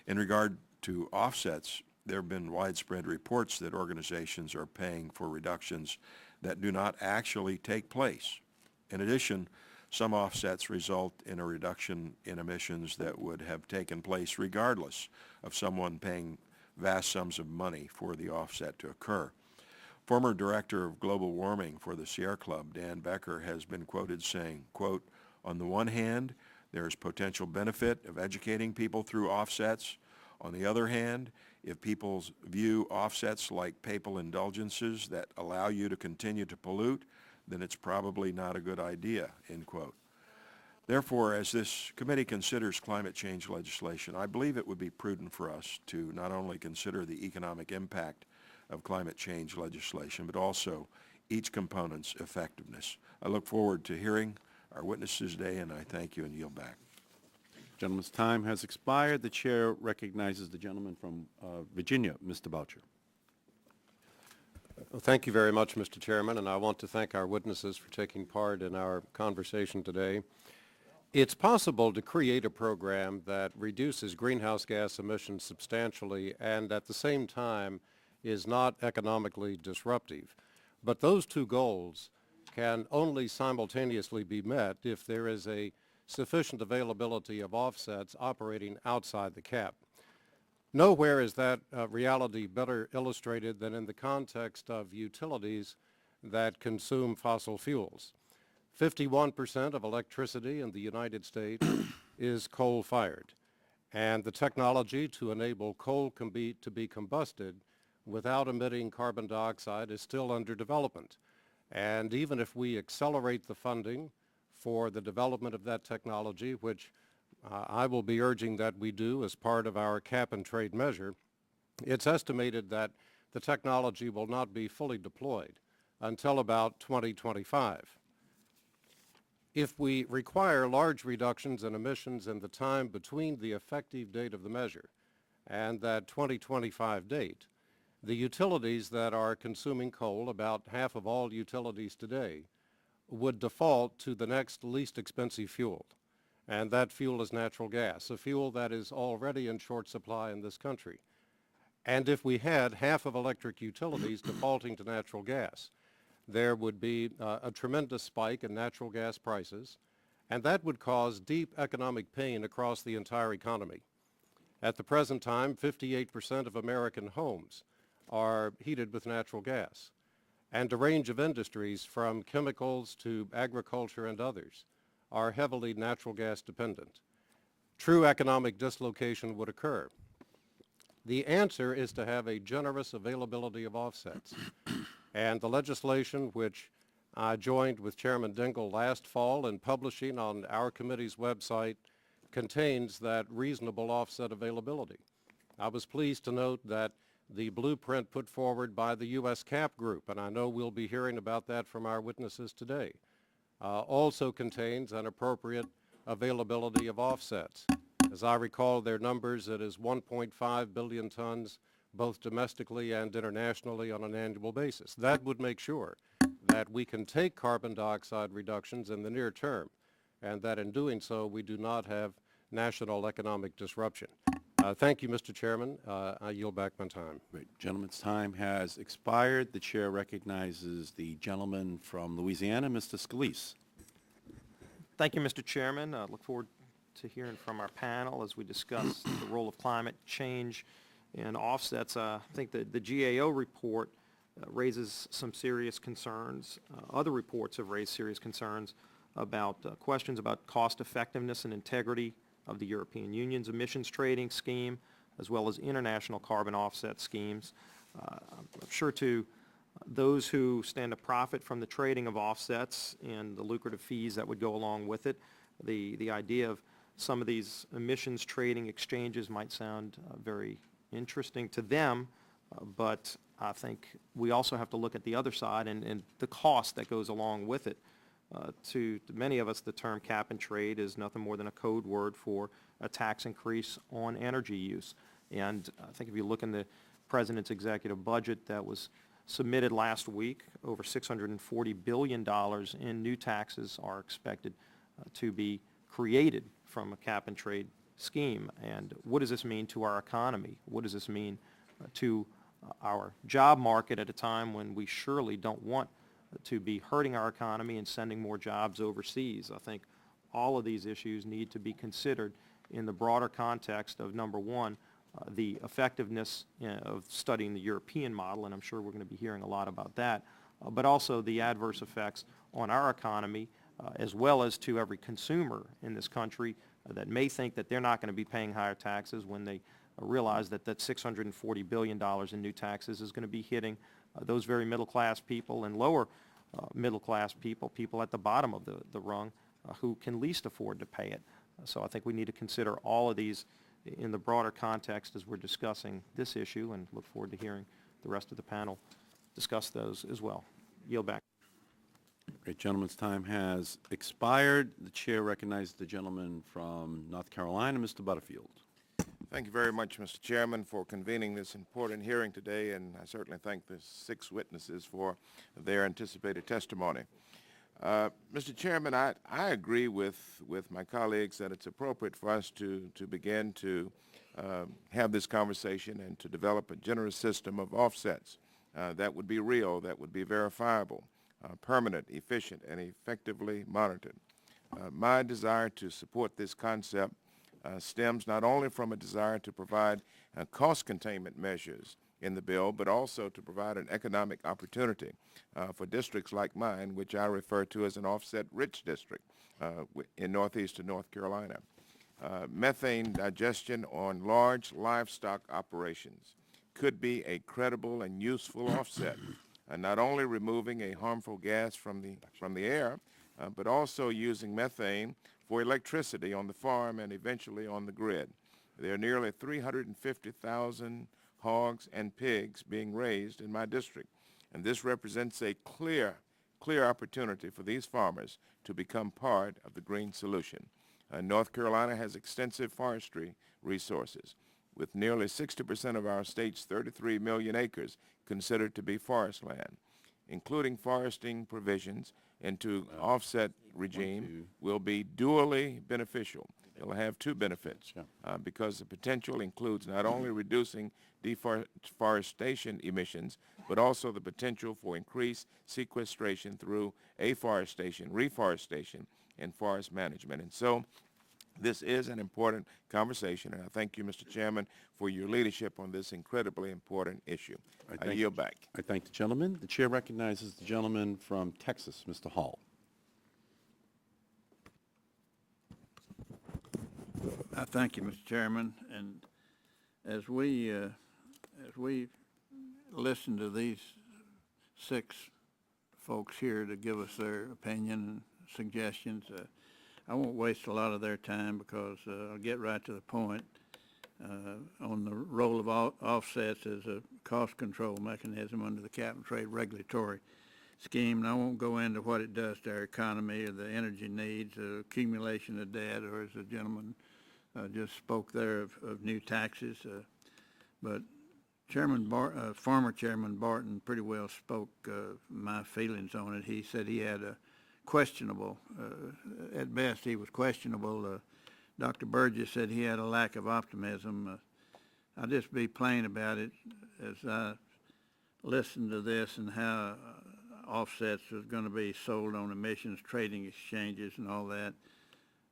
In regard to offsets, there have been widespread reports that organizations are paying for reductions that do not actually take place. In addition, some offsets result in a reduction in emissions that would have taken place regardless of someone paying vast sums of money for the offset to occur. Former Director of Global Warming for the Sierra Club, Dan Becker, has been quoted saying, quote, "On the one hand, there is potential benefit of educating people through offsets. On the other hand, if people view offsets like papal indulgences that allow you to continue to pollute, then it's probably not a good idea," end quote. Therefore, as this committee considers climate change legislation, I believe it would be prudent for us to not only consider the economic impact of climate change legislation, but also each component's effectiveness. I look forward to hearing our witnesses today, and I thank you and yield back. Gentleman's time has expired. The chair recognizes the gentleman from Virginia, Mr. Boucher. Well, thank you very much, Mr. Chairman, and I want to thank our witnesses for taking part in our conversation today. It's possible to create a program that reduces greenhouse gas emissions substantially and at the same time is not economically disruptive. But those two goals can only simultaneously be met if there is a sufficient availability of offsets operating outside the cap. Nowhere is that reality better illustrated than in the context of utilities that consume fossil fuels. 51% of electricity in the United States is coal-fired, and the technology to enable coal to be combusted without emitting carbon dioxide is still under development. And even if we accelerate the funding for the development of that technology, which I will be urging that we do as part of our cap-and-trade measure, it's estimated that the technology will not be fully deployed until about 2025. If we require large reductions in emissions in the time between the effective date of the measure and that 2025 date, the utilities that are consuming coal, about half of all utilities today, would default to the next least expensive fuel, and that fuel is natural gas, a fuel that is already in short supply in this country. And if we had half of electric utilities defaulting to natural gas, there would be a tremendous spike in natural gas prices, and that would cause deep economic pain across the entire economy. At the present time, 58% of American homes are heated with natural gas, and a range of industries from chemicals to agriculture and others are heavily natural gas dependent. True economic dislocation would occur. The answer is to have a generous availability of offsets. And the legislation which I joined with Chairman Dingell last fall in publishing on our committee's website contains that reasonable offset availability. I was pleased to note that the blueprint put forward by the U.S. CAP Group, and I know we'll be hearing about that from our witnesses today, also contains an appropriate availability of offsets. As I recall their numbers, it is 1.5 billion tons both domestically and internationally on an annual basis. That would make sure that we can take carbon dioxide reductions in the near term, and that in doing so we do not have national economic disruption. Thank you, Mr. Chairman. I yield back my time. Great. Gentleman's time has expired. The chair recognizes the gentleman from Louisiana, Mr. Scalise. Thank you, Mr. Chairman. I look forward to hearing from our panel as we discuss the role of climate change and offsets. I think that the GAO report raises some serious concerns. Other reports have raised serious concerns about questions about cost effectiveness and integrity of the European Union's emissions trading scheme, as well as international carbon offset schemes. I'm sure to those who stand to profit from the trading of offsets and the lucrative fees that would go along with it, the idea of some of these emissions trading exchanges might sound very interesting to them, but I think we also have to look at the other side and the cost that goes along with it. To many of us, the term cap and trade is nothing more than a code word for a tax increase on energy use. And I think if you look in the President's executive budget that was submitted last week, over $640 billion in new taxes are expected to be created from a cap and trade scheme. And what does this mean to our economy? What does this mean to our job market at a time when we surely don't want to be hurting our economy and sending more jobs overseas? I think all of these issues need to be considered in the broader context of, number one, the effectiveness of studying the European model, and I'm sure we're going to be hearing a lot about that, but also the adverse effects on our economy, as well as to every consumer in this country that may think that they're not going to be paying higher taxes when they realize that that $640 billion in new taxes is going to be hitting those very middle-class people and lower middle-class people, people at the bottom of the rung who can least afford to pay it. So I think we need to consider all of these in the broader context as we're discussing this issue, and look forward to hearing the rest of the panel discuss those as well. Yield back. Great, gentleman's time has expired. The chair recognizes the gentleman from North Carolina, Mr. Butterfield. Thank you very much, Mr. Chairman, for convening this important hearing today, and I certainly thank the 6 witnesses for their anticipated testimony. Mr. Chairman, I agree with my colleagues that it's appropriate for us to begin to have this conversation and to develop a generous system of offsets that would be real, that would be verifiable, permanent, efficient, and effectively monitored. My desire to support this concept stems not only from a desire to provide cost containment measures in the bill, but also to provide an economic opportunity for districts like mine, which I refer to as an offset-rich district in northeastern North Carolina. Methane digestion on large livestock operations could be a credible and useful offset, not only removing a harmful gas from the air, but also using methane for electricity on the farm and eventually on the grid. There are nearly 350,000 hogs and pigs being raised in my district, and this represents a clear opportunity for these farmers to become part of the green solution. North Carolina has extensive forestry resources, with nearly 60% of our state's 33 million acres considered to be forest land. Including foresting provisions into offset regime will be dually beneficial. It will have 2 benefits because the potential includes not only reducing deforestation emissions, but also the potential for increased sequestration through afforestation, reforestation, and forest management. And so this is an important conversation, and I thank you, Mr. Chairman, for your leadership on this incredibly important issue. I yield back. I thank the gentleman. The chair recognizes the gentleman from Texas, Mr. Hall. Thank you, Mr. Chairman. And as we listen to these 6 folks here to give us their opinion and suggestions, I won't waste a lot of their time because I'll get right to the point on the role of offsets as a cost control mechanism under the cap and trade regulatory scheme. And I won't go into what it does to our economy or the energy needs, the accumulation of debt, or as the gentleman just spoke there of new taxes. But former Chairman Barton pretty well spoke my feelings on it. He said he had a questionable, at best he was questionable. Dr. Burgess said he had a lack of optimism. I'll just be plain about it as I listen to this and how offsets is going to be sold on emissions trading exchanges and all that.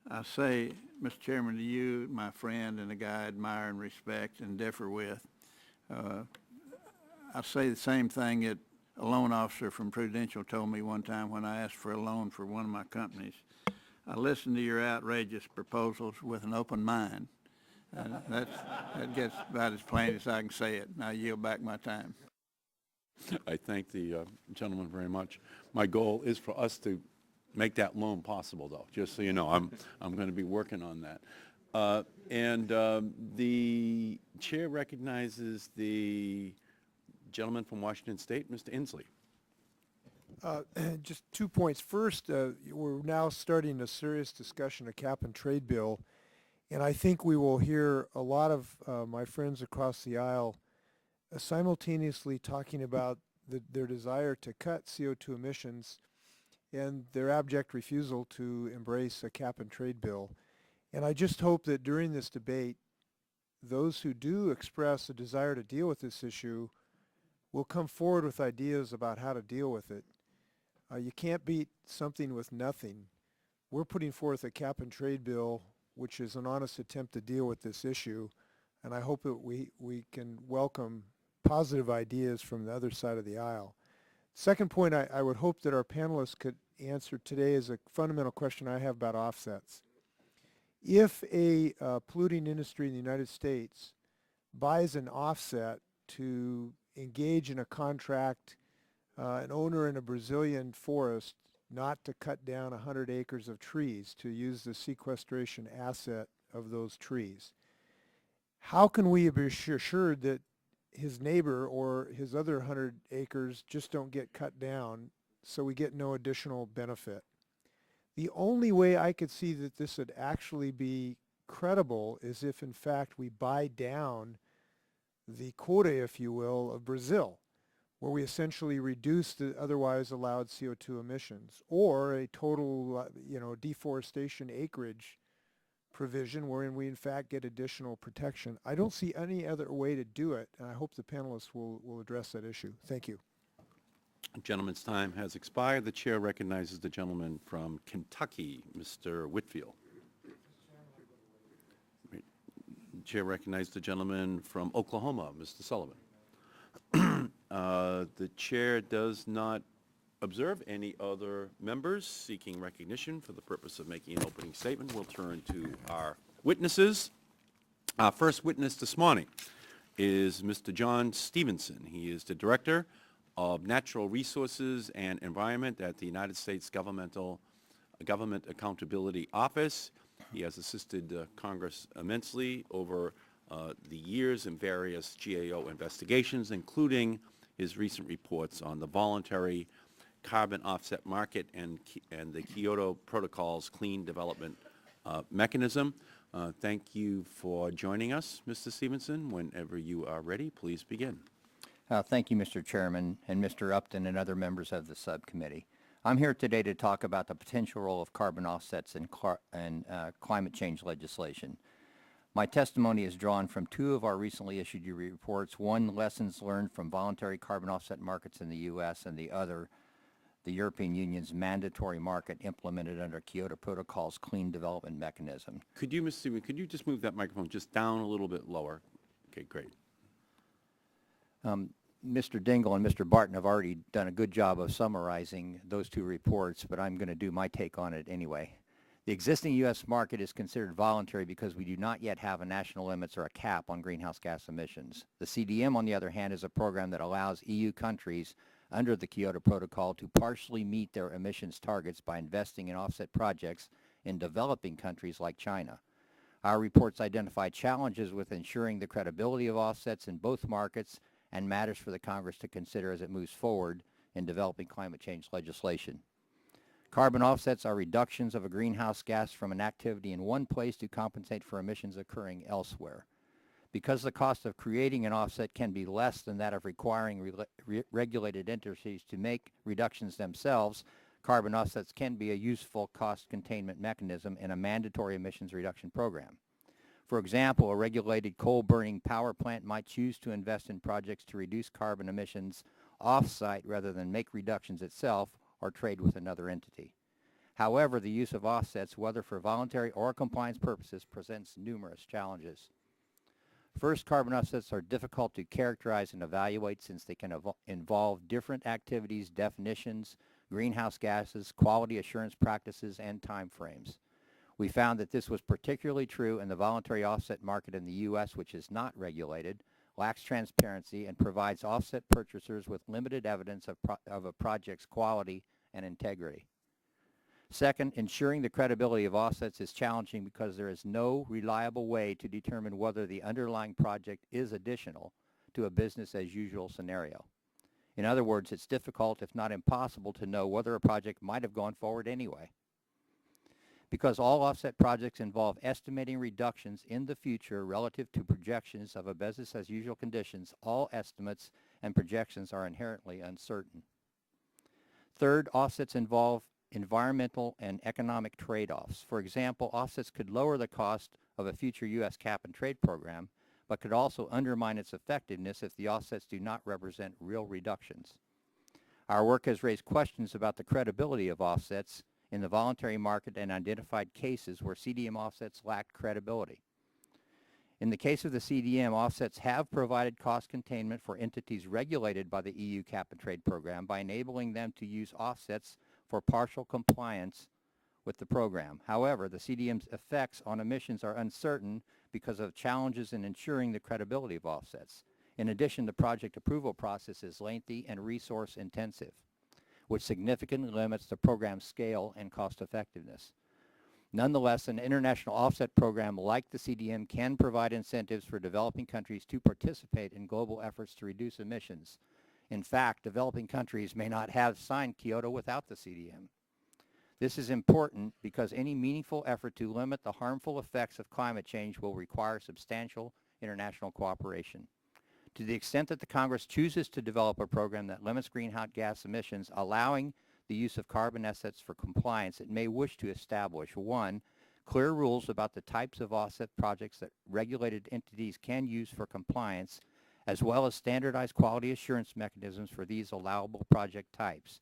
I say, Mr. Chairman, to you, my friend and a guy I admire and respect and differ with, I say the same thing that a loan officer from Prudential told me one time when I asked for a loan for one of my companies. I listened to your outrageous proposals with an open mind. That gets about as plain as I can say it. And I yield back my time. I thank the gentleman very much. My goal is for us to make that loan possible, though, just so you know. I'm going to be working on that. The chair recognizes the gentleman from Washington State, Mr. Inslee. Just 2 points. First, we're now starting a serious discussion of cap and trade bill, and I think we will hear a lot of my friends across the aisle simultaneously talking about their desire to cut CO2 emissions and their abject refusal to embrace a cap and trade bill. And I just hope that during this debate, those who do express a desire to deal with this issue will come forward with ideas about how to deal with it. You can't beat something with nothing. We're putting forth a cap and trade bill, which is an honest attempt to deal with this issue. and I hope that we can welcome positive ideas from the other side of the aisle. Second point I would hope that our panelists could answer today is a fundamental question I have about offsets. If a polluting industry in the United States buys an offset to engage in a contract, an owner in a Brazilian forest not to cut down 100 acres of trees, to use the sequestration asset of those trees, how can we be assured that his neighbor or his other 100 acres just don't get cut down so we get no additional benefit? The only way I could see that this would actually be credible is if, in fact, we buy down the quota, if you will, of Brazil, where we essentially reduce the otherwise allowed CO2 emissions, or a total, deforestation acreage provision wherein we, in fact, get additional protection. I don't see any other way to do it, and I hope the panelists will address that issue. Thank you. The gentleman's time has expired. The chair recognizes the gentleman from Kentucky, Mr. Whitfield. The chair recognizes the gentleman from Oklahoma, Mr. Sullivan. The chair does not observe any other members seeking recognition for the purpose of making an opening statement. We'll turn to our witnesses. Our first witness this morning is Mr. John Stevenson. He is the Director of Natural Resources and Environment at the United States Government Accountability Office. He has assisted Congress immensely over the years in various GAO investigations, including his recent reports on the voluntary carbon offset market and the Kyoto Protocol's clean development mechanism. Thank you for joining us, Mr. Stevenson. Whenever you are ready, please begin. Thank you, Mr. Chairman, and Mr. Upton and other members of the subcommittee. I'm here today to talk about the potential role of carbon offsets in climate change legislation. My testimony is drawn from two of our recently issued reports, one, lessons learned from voluntary carbon offset markets in the U.S., and the other, the European Union's mandatory market implemented under Kyoto Protocol's clean development mechanism. Could you, Mr. Stevenson, could you just move that microphone just down a little bit lower? Okay, great. Mr. Dingell and Mr. Barton have already done a good job of summarizing those two reports, but I'm going to do my take on it anyway. The existing U.S. market is considered voluntary because we do not yet have a national limits or a cap on greenhouse gas emissions. The CDM, on the other hand, is a program that allows EU countries under the Kyoto Protocol to partially meet their emissions targets by investing in offset projects in developing countries like China. Our reports identify challenges with ensuring the credibility of offsets in both markets and matters for the Congress to consider as it moves forward in developing climate change legislation. Carbon offsets are reductions of a greenhouse gas from an activity in one place to compensate for emissions occurring elsewhere. Because the cost of creating an offset can be less than that of requiring regulated entities to make reductions themselves, carbon offsets can be a useful cost containment mechanism in a mandatory emissions reduction program. For example, a regulated coal-burning power plant might choose to invest in projects to reduce carbon emissions off-site rather than make reductions itself or trade with another entity. However, the use of offsets, whether for voluntary or compliance purposes, presents numerous challenges. First, carbon offsets are difficult to characterize and evaluate since they can involve different activities, definitions, greenhouse gases, quality assurance practices, and time frames. We found that this was particularly true in the voluntary offset market in the U.S., which is not regulated, lacks transparency, and provides offset purchasers with limited evidence of a project's quality and integrity. Second, ensuring the credibility of offsets is challenging because there is no reliable way to determine whether the underlying project is additional to a business-as-usual scenario. In other words, it's difficult, if not impossible, to know whether a project might have gone forward anyway. Because all offset projects involve estimating reductions in the future relative to projections of a business-as-usual conditions, all estimates and projections are inherently uncertain. Third, offsets involve environmental and economic trade-offs. For example, offsets could lower the cost of a future U.S. cap-and-trade program, but could also undermine its effectiveness if the offsets do not represent real reductions. Our work has raised questions about the credibility of offsets in the voluntary market and identified cases where CDM offsets lacked credibility. In the case of the CDM, offsets have provided cost containment for entities regulated by the EU cap-and-trade program by enabling them to use offsets for partial compliance with the program. However, the CDM's effects on emissions are uncertain because of challenges in ensuring the credibility of offsets. In addition, the project approval process is lengthy and resource intensive, which significantly limits the program's scale and cost effectiveness. Nonetheless, an international offset program like the CDM can provide incentives for developing countries to participate in global efforts to reduce emissions. In fact, developing countries may not have signed Kyoto without the CDM. This is important because any meaningful effort to limit the harmful effects of climate change will require substantial international cooperation. To the extent that the Congress chooses to develop a program that limits greenhouse gas emissions, allowing the use of carbon assets for compliance, it may wish to establish, 1, clear rules about the types of offset projects that regulated entities can use for compliance, as well as standardized quality assurance mechanisms for these allowable project types.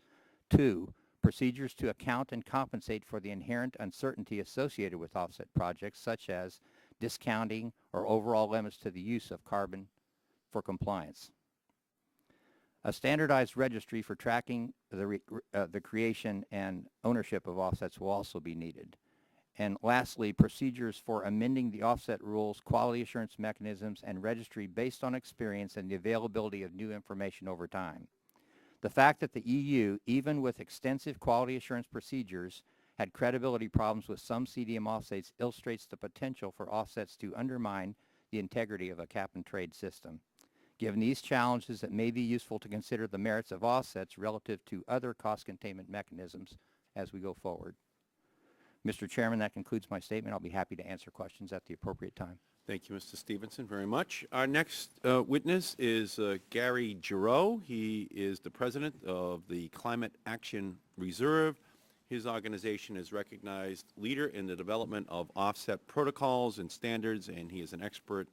2, procedures to account and compensate for the inherent uncertainty associated with offset projects, such as discounting or overall limits to the use of carbon for compliance. A standardized registry for tracking the creation and ownership of offsets will also be needed. And lastly, procedures for amending the offset rules, quality assurance mechanisms, and registry based on experience and the availability of new information over time. The fact that the EU, even with extensive quality assurance procedures, had credibility problems with some CDM offsets illustrates the potential for offsets to undermine the integrity of a cap-and-trade system. Given these challenges, it may be useful to consider the merits of offsets relative to other cost containment mechanisms as we go forward. Mr. Chairman, that concludes my statement. I'll be happy to answer questions at the appropriate time. Thank you, Mr. Stevenson, very much. Our next witness is Gary Giroux. He is the president of the Climate Action Reserve. His organization is recognized leader in the development of offset protocols and standards, and he is an expert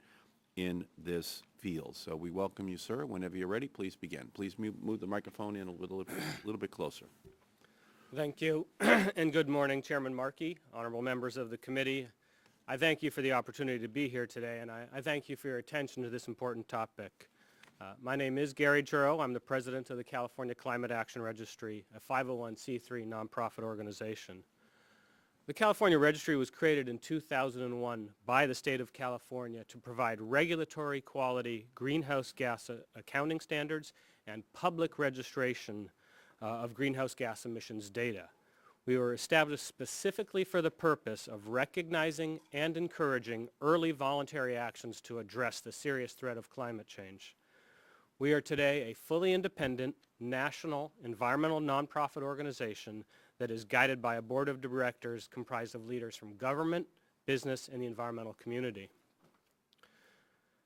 in this field. So we welcome you, sir. Whenever you're ready, please begin. Please move the microphone in a little bit closer. Thank you, and good morning, Chairman Markey, honorable members of the committee. I thank you for the opportunity to be here today, and I thank you for your attention to this important topic. My name is Gary Giroux. I'm the president of the California Climate Action Registry, a 501c3 nonprofit organization. The California Registry was created in 2001 by the state of California to provide regulatory quality greenhouse gas accounting standards and public registration of greenhouse gas emissions data. We were established specifically for the purpose of recognizing and encouraging early voluntary actions to address the serious threat of climate change. We are today a fully independent, national, environmental nonprofit organization that is guided by a board of directors comprised of leaders from government, business, and the environmental community.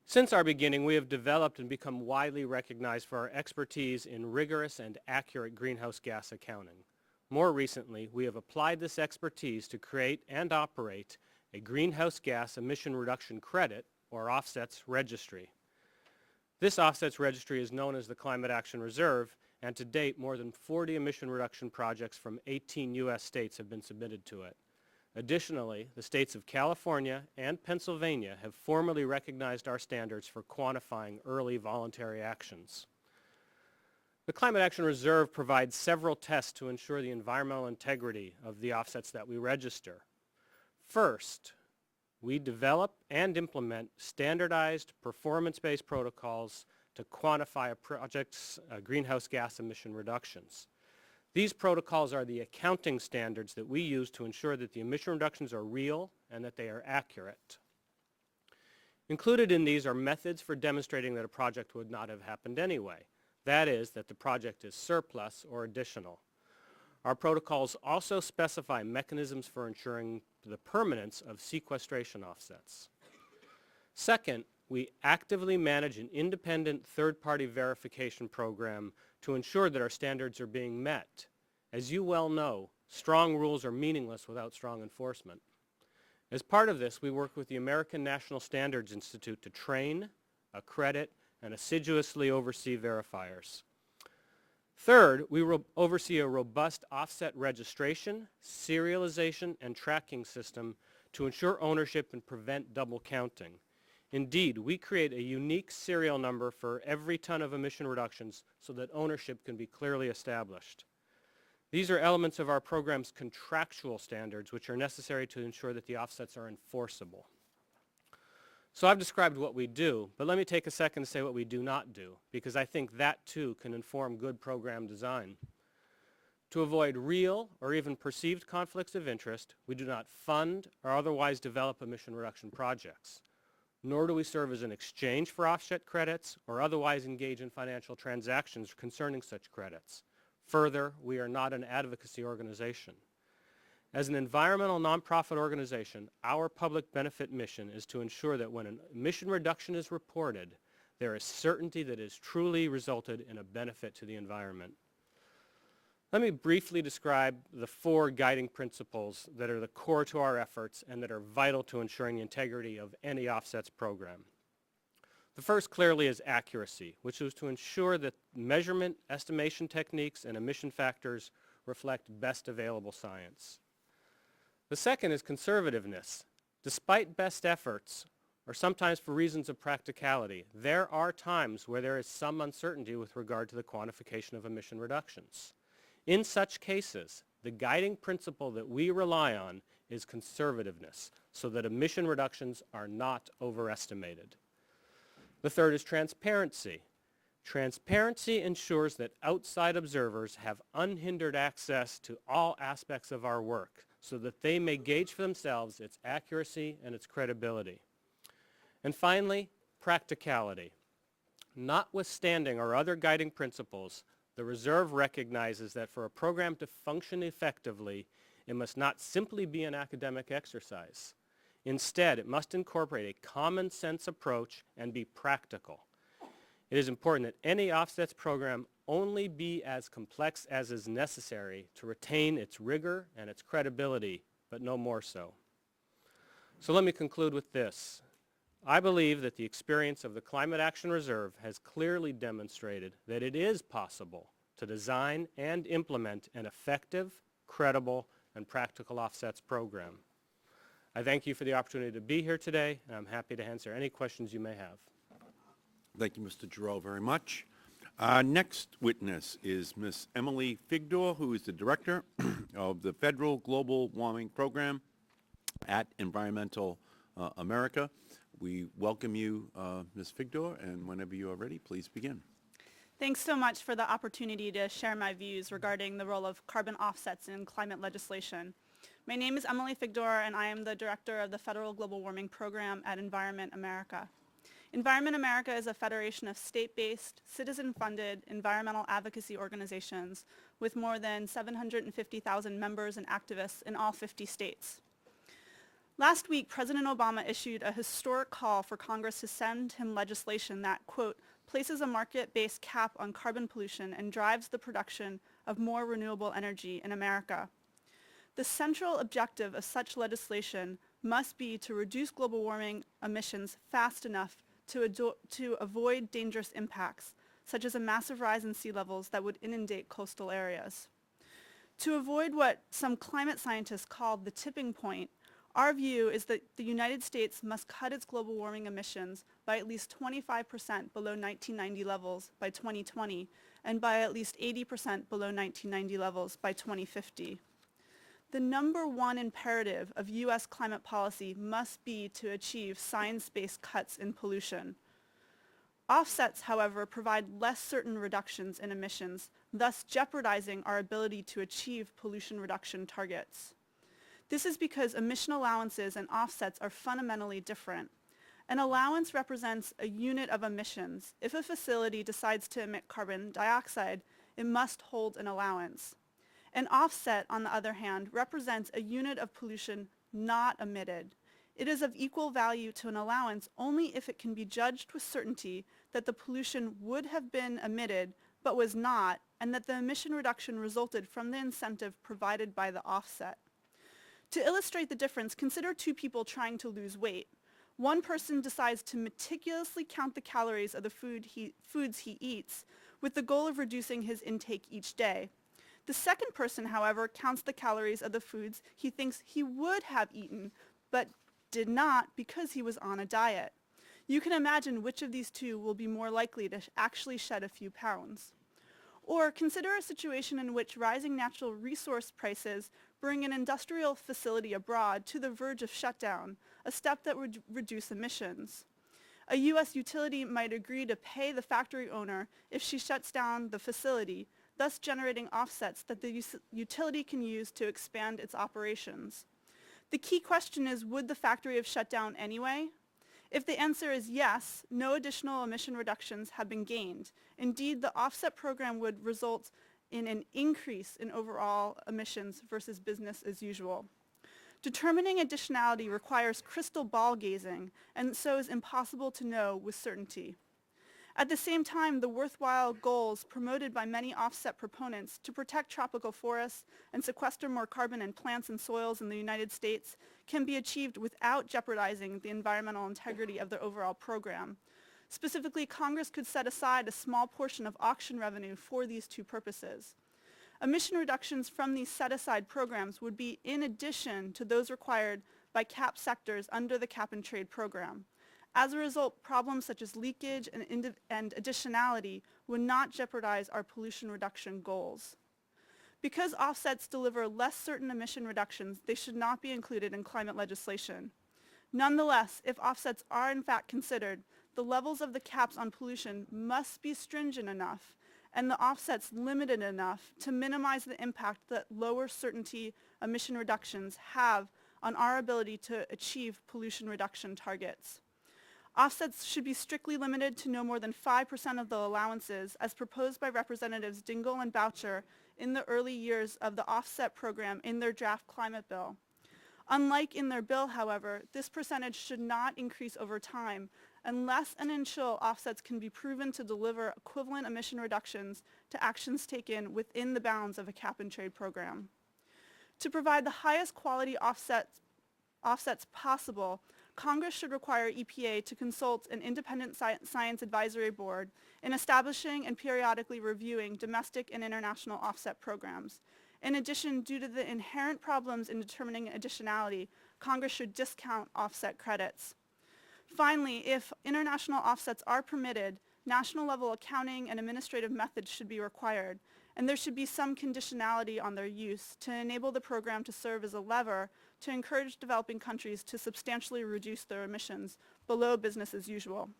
Since our beginning, we have developed and become widely recognized for our expertise in rigorous and accurate greenhouse gas accounting. More recently, we have applied this expertise to create and operate a greenhouse gas emission reduction credit, or offsets, registry. This offsets registry is known as the Climate Action Reserve, and to date, more than 40 emission reduction projects from 18 U.S. states have been submitted to it. Additionally, the states of California and Pennsylvania have formally recognized our standards for quantifying early voluntary actions. The Climate Action Reserve provides several tests to ensure the environmental integrity of the offsets that we register. First, we develop and implement standardized performance-based protocols to quantify a project's greenhouse gas emission reductions. These protocols are the accounting standards that we use to ensure that the emission reductions are real and that they are accurate. Included in these are methods for demonstrating that a project would not have happened anyway. That is, that the project is surplus or additional. Our protocols also specify mechanisms for ensuring the permanence of sequestration offsets. Second, we actively manage an independent third-party verification program to ensure that our standards are being met. As you well know, strong rules are meaningless without strong enforcement. As part of this, we work with the American National Standards Institute to train, accredit, and assiduously oversee verifiers. Third, we oversee a robust offset registration, serialization, and tracking system to ensure ownership and prevent double counting. Indeed, we create a unique serial number for every ton of emission reductions so that ownership can be clearly established. These are elements of our program's contractual standards, which are necessary to ensure that the offsets are enforceable. So I've described what we do, but let me take a second to say what we do not do, because I think that too can inform good program design. To avoid real or even perceived conflicts of interest, we do not fund or otherwise develop emission reduction projects, nor do we serve as an exchange for offset credits or otherwise engage in financial transactions concerning such credits. Further, we are not an advocacy organization. As an environmental nonprofit organization, our public benefit mission is to ensure that when an emission reduction is reported, there is certainty that it has truly resulted in a benefit to the environment. Let me briefly describe the 4 guiding principles that are the core to our efforts and that are vital to ensuring the integrity of any offsets program. The first clearly is accuracy, which is to ensure that measurement, estimation techniques, and emission factors reflect best available science. The second is conservativeness. Despite best efforts, or sometimes for reasons of practicality, there are times where there is some uncertainty with regard to the quantification of emission reductions. In such cases, the guiding principle that we rely on is conservativeness, so that emission reductions are not overestimated. The third is transparency. Transparency ensures that outside observers have unhindered access to all aspects of our work, so that they may gauge for themselves its accuracy and its credibility. And finally, practicality. Notwithstanding our other guiding principles, the Reserve recognizes that for a program to function effectively, it must not simply be an academic exercise. Instead, it must incorporate a common sense approach and be practical. It is important that any offsets program only be as complex as is necessary to retain its rigor and its credibility, but no more so. So let me conclude with this. I believe that the experience of the Climate Action Reserve has clearly demonstrated that it is possible to design and implement an effective, credible, and practical offsets program. I thank you for the opportunity to be here today, and I'm happy to answer any questions you may have. Thank you, Mr. Giroux, very much. Our next witness is Ms. Emily Figdor, who is the Director of the Federal Global Warming Program at Environmental America. We welcome you, Ms. Figdor, and whenever you are ready, please begin. Thanks so much for the opportunity to share my views regarding the role of carbon offsets in climate legislation. My name is Emily Figdor, and I am the Director of the Federal Global Warming Program at Environment America. Environment America is a federation of state-based, citizen-funded environmental advocacy organizations with more than 750,000 members and activists in all 50 states. Last week, President Obama issued a historic call for Congress to send him legislation that, quote, places a market-based cap on carbon pollution and drives the production of more renewable energy in America. The central objective of such legislation must be to reduce global warming emissions fast enough to avoid dangerous impacts, such as a massive rise in sea levels that would inundate coastal areas. To avoid what some climate scientists call the tipping point, our view is that the United States must cut its global warming emissions by at least 25% below 1990 levels by 2020 and by at least 80% below 1990 levels by 2050. The number one imperative of U.S. climate policy must be to achieve science-based cuts in pollution. Offsets, however, provide less certain reductions in emissions, thus jeopardizing our ability to achieve pollution reduction targets. This is because emission allowances and offsets are fundamentally different. An allowance represents a unit of emissions. If a facility decides to emit carbon dioxide, it must hold an allowance. An offset, on the other hand, represents a unit of pollution not emitted. It is of equal value to an allowance only if it can be judged with certainty that the pollution would have been emitted but was not, and that the emission reduction resulted from the incentive provided by the offset. To illustrate the difference, consider two people trying to lose weight. One person decides to meticulously count the calories of the foods he eats with the goal of reducing his intake each day. The second person, however, counts the calories of the foods he thinks he would have eaten, but did not because he was on a diet. You can imagine which of these two will be more likely to actually shed a few pounds. Or consider a situation in which rising natural resource prices bring an industrial facility abroad to the verge of shutdown, a step that would reduce emissions. A U.S. utility might agree to pay the factory owner if she shuts down the facility, thus generating offsets that the utility can use to expand its operations. The key question is, would the factory have shut down anyway? If the answer is yes, no additional emission reductions have been gained. Indeed, the offset program would result in an increase in overall emissions versus business as usual. Determining additionality requires crystal ball gazing, and so is impossible to know with certainty. At the same time, the worthwhile goals promoted by many offset proponents to protect tropical forests and sequester more carbon in plants and soils in the United States can be achieved without jeopardizing the environmental integrity of the overall program. Specifically, Congress could set aside a small portion of auction revenue for these two purposes. Emission reductions from these set-aside programs would be in addition to those required by cap sectors under the cap-and-trade program. As a result, problems such as leakage and additionality would not jeopardize our pollution reduction goals. Because offsets deliver less certain emission reductions, they should not be included in climate legislation. Nonetheless, if offsets are in fact considered, the levels of the caps on pollution must be stringent enough and the offsets limited enough to minimize the impact that lower certainty emission reductions have on our ability to achieve pollution reduction targets. Offsets should be strictly limited to no more than 5% of the allowances as proposed by Representatives Dingell and Boucher in the early years of the offset program in their draft climate bill. Unlike in their bill, however, this percentage should not increase over time unless and until offsets can be proven to deliver equivalent emission reductions to actions taken within the bounds of a cap-and-trade program. To provide the highest quality offsets possible, Congress should require EPA to consult an independent science advisory board in establishing and periodically reviewing domestic and international offset programs. In addition, due to the inherent problems in determining additionality, Congress should discount offset credits. Finally, if international offsets are permitted, national level accounting and administrative methods should be required, and there should be some conditionality on their use to enable the program to serve as a lever to encourage developing countries to substantially reduce their emissions below business as usual.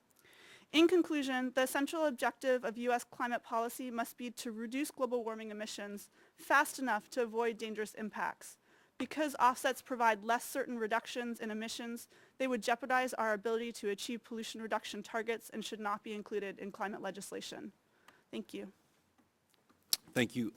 In conclusion, the essential objective of U.S. climate policy must be to reduce global warming emissions fast enough to avoid dangerous impacts. Because offsets provide less certain reductions in emissions, they would jeopardize our ability to achieve pollution reduction targets and should not be included in climate legislation. Thank you. Thank you,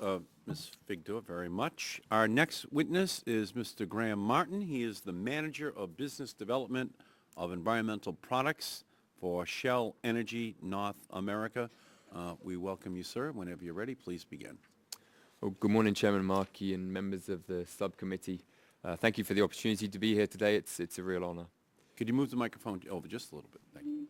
Ms. Figdor, very much. Our next witness is Mr. Graham Martin. He is the Manager of Business Development of Environmental Products for Shell Energy North America. We welcome you, sir. Whenever you're ready, please begin. Well, good morning, Chairman Markey and members of the subcommittee. Thank you for the opportunity to be here today. It's a real honor. Could you move the microphone over just a little bit? Thank you.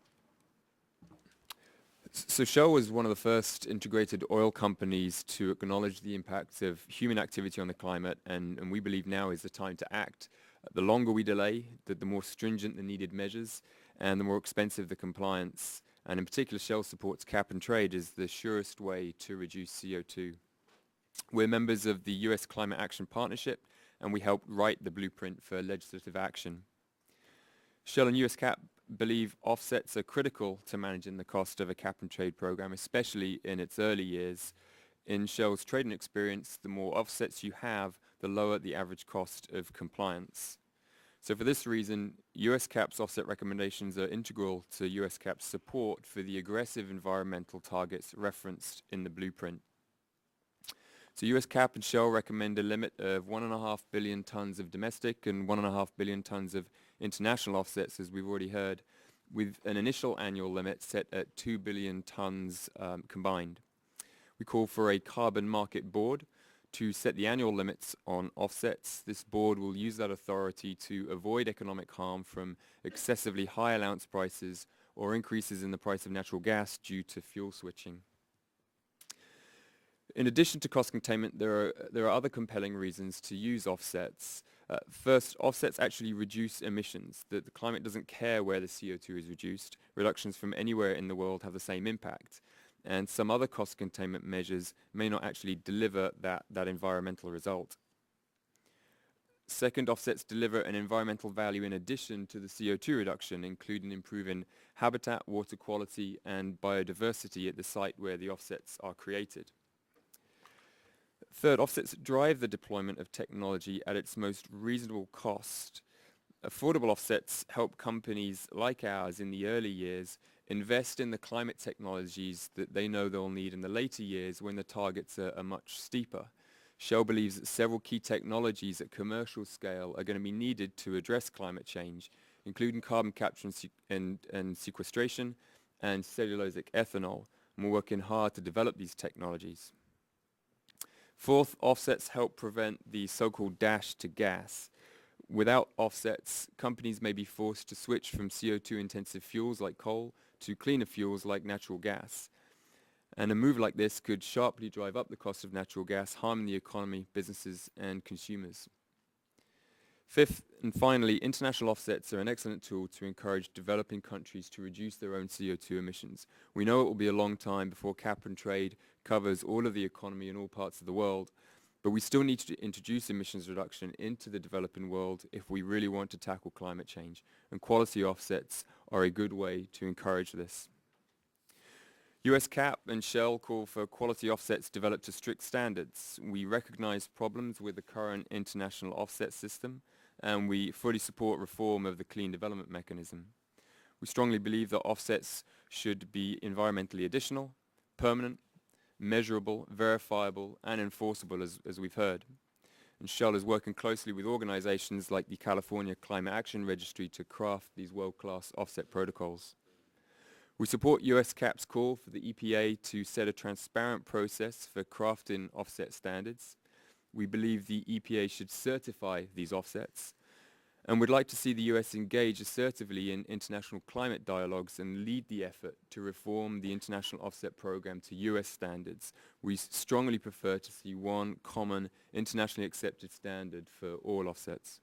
So Shell was one of the first integrated oil companies to acknowledge the impacts of human activity on the climate, and we believe now is the time to act. The longer we delay, the more stringent the needed measures, and the more expensive the compliance. And in particular, Shell supports cap and trade as the surest way to reduce CO2. We're members of the U.S. Climate Action Partnership, and we helped write the blueprint for legislative action. Shell and U.S. CAP believe offsets are critical to managing the cost of a cap-and-trade program, especially in its early years. In Shell's trading experience, the more offsets you have, the lower the average cost of compliance. So for this reason, U.S. CAP's offset recommendations are integral to U.S. CAP's support for the aggressive environmental targets referenced in the blueprint. So U.S. CAP and Shell recommend a limit of 1.5 billion tons of domestic and 1.5 billion tons of international offsets, as we've already heard, with an initial annual limit set at 2 billion tons combined. We call for a carbon market board to set the annual limits on offsets. This board will use that authority to avoid economic harm from excessively high allowance prices or increases in the price of natural gas due to fuel switching. In addition to cost containment, there are other compelling reasons to use offsets. First, offsets actually reduce emissions. The climate doesn't care where the CO2 is reduced. Reductions from anywhere in the world have the same impact. And some other cost containment measures may not actually deliver that environmental result. Second, offsets deliver an environmental value in addition to the CO2 reduction, including improving habitat, water quality, and biodiversity at the site where the offsets are created. Third, offsets drive the deployment of technology at its most reasonable cost. Affordable offsets help companies like ours in the early years invest in the climate technologies that they know they'll need in the later years when the targets are much steeper. Shell believes that several key technologies at commercial scale are going to be needed to address climate change, including carbon capture and sequestration and cellulosic ethanol, and we're working hard to develop these technologies. Fourth, offsets help prevent the so-called dash to gas. Without offsets, companies may be forced to switch from CO2-intensive fuels like coal to cleaner fuels like natural gas. And a move like this could sharply drive up the cost of natural gas, harming the economy, businesses, and consumers. Fifth, and finally, international offsets are an excellent tool to encourage developing countries to reduce their own CO2 emissions. We know it will be a long time before cap and trade covers all of the economy in all parts of the world, but we still need to introduce emissions reduction into the developing world if we really want to tackle climate change, and quality offsets are a good way to encourage this. US CAP and Shell call for quality offsets developed to strict standards. We recognize problems with the current international offset system, and we fully support reform of the clean development mechanism. We strongly believe that offsets should be environmentally additional, permanent, measurable, verifiable, and enforceable, as we've heard. And Shell is working closely with organizations like the California Climate Action Registry to craft these world-class offset protocols. We support US CAP's call for the EPA to set a transparent process for crafting offset standards. We believe the EPA should certify these offsets, and we'd like to see the US engage assertively in international climate dialogues and lead the effort to reform the international offset program to US standards. We strongly prefer to see one common internationally accepted standard for all offsets.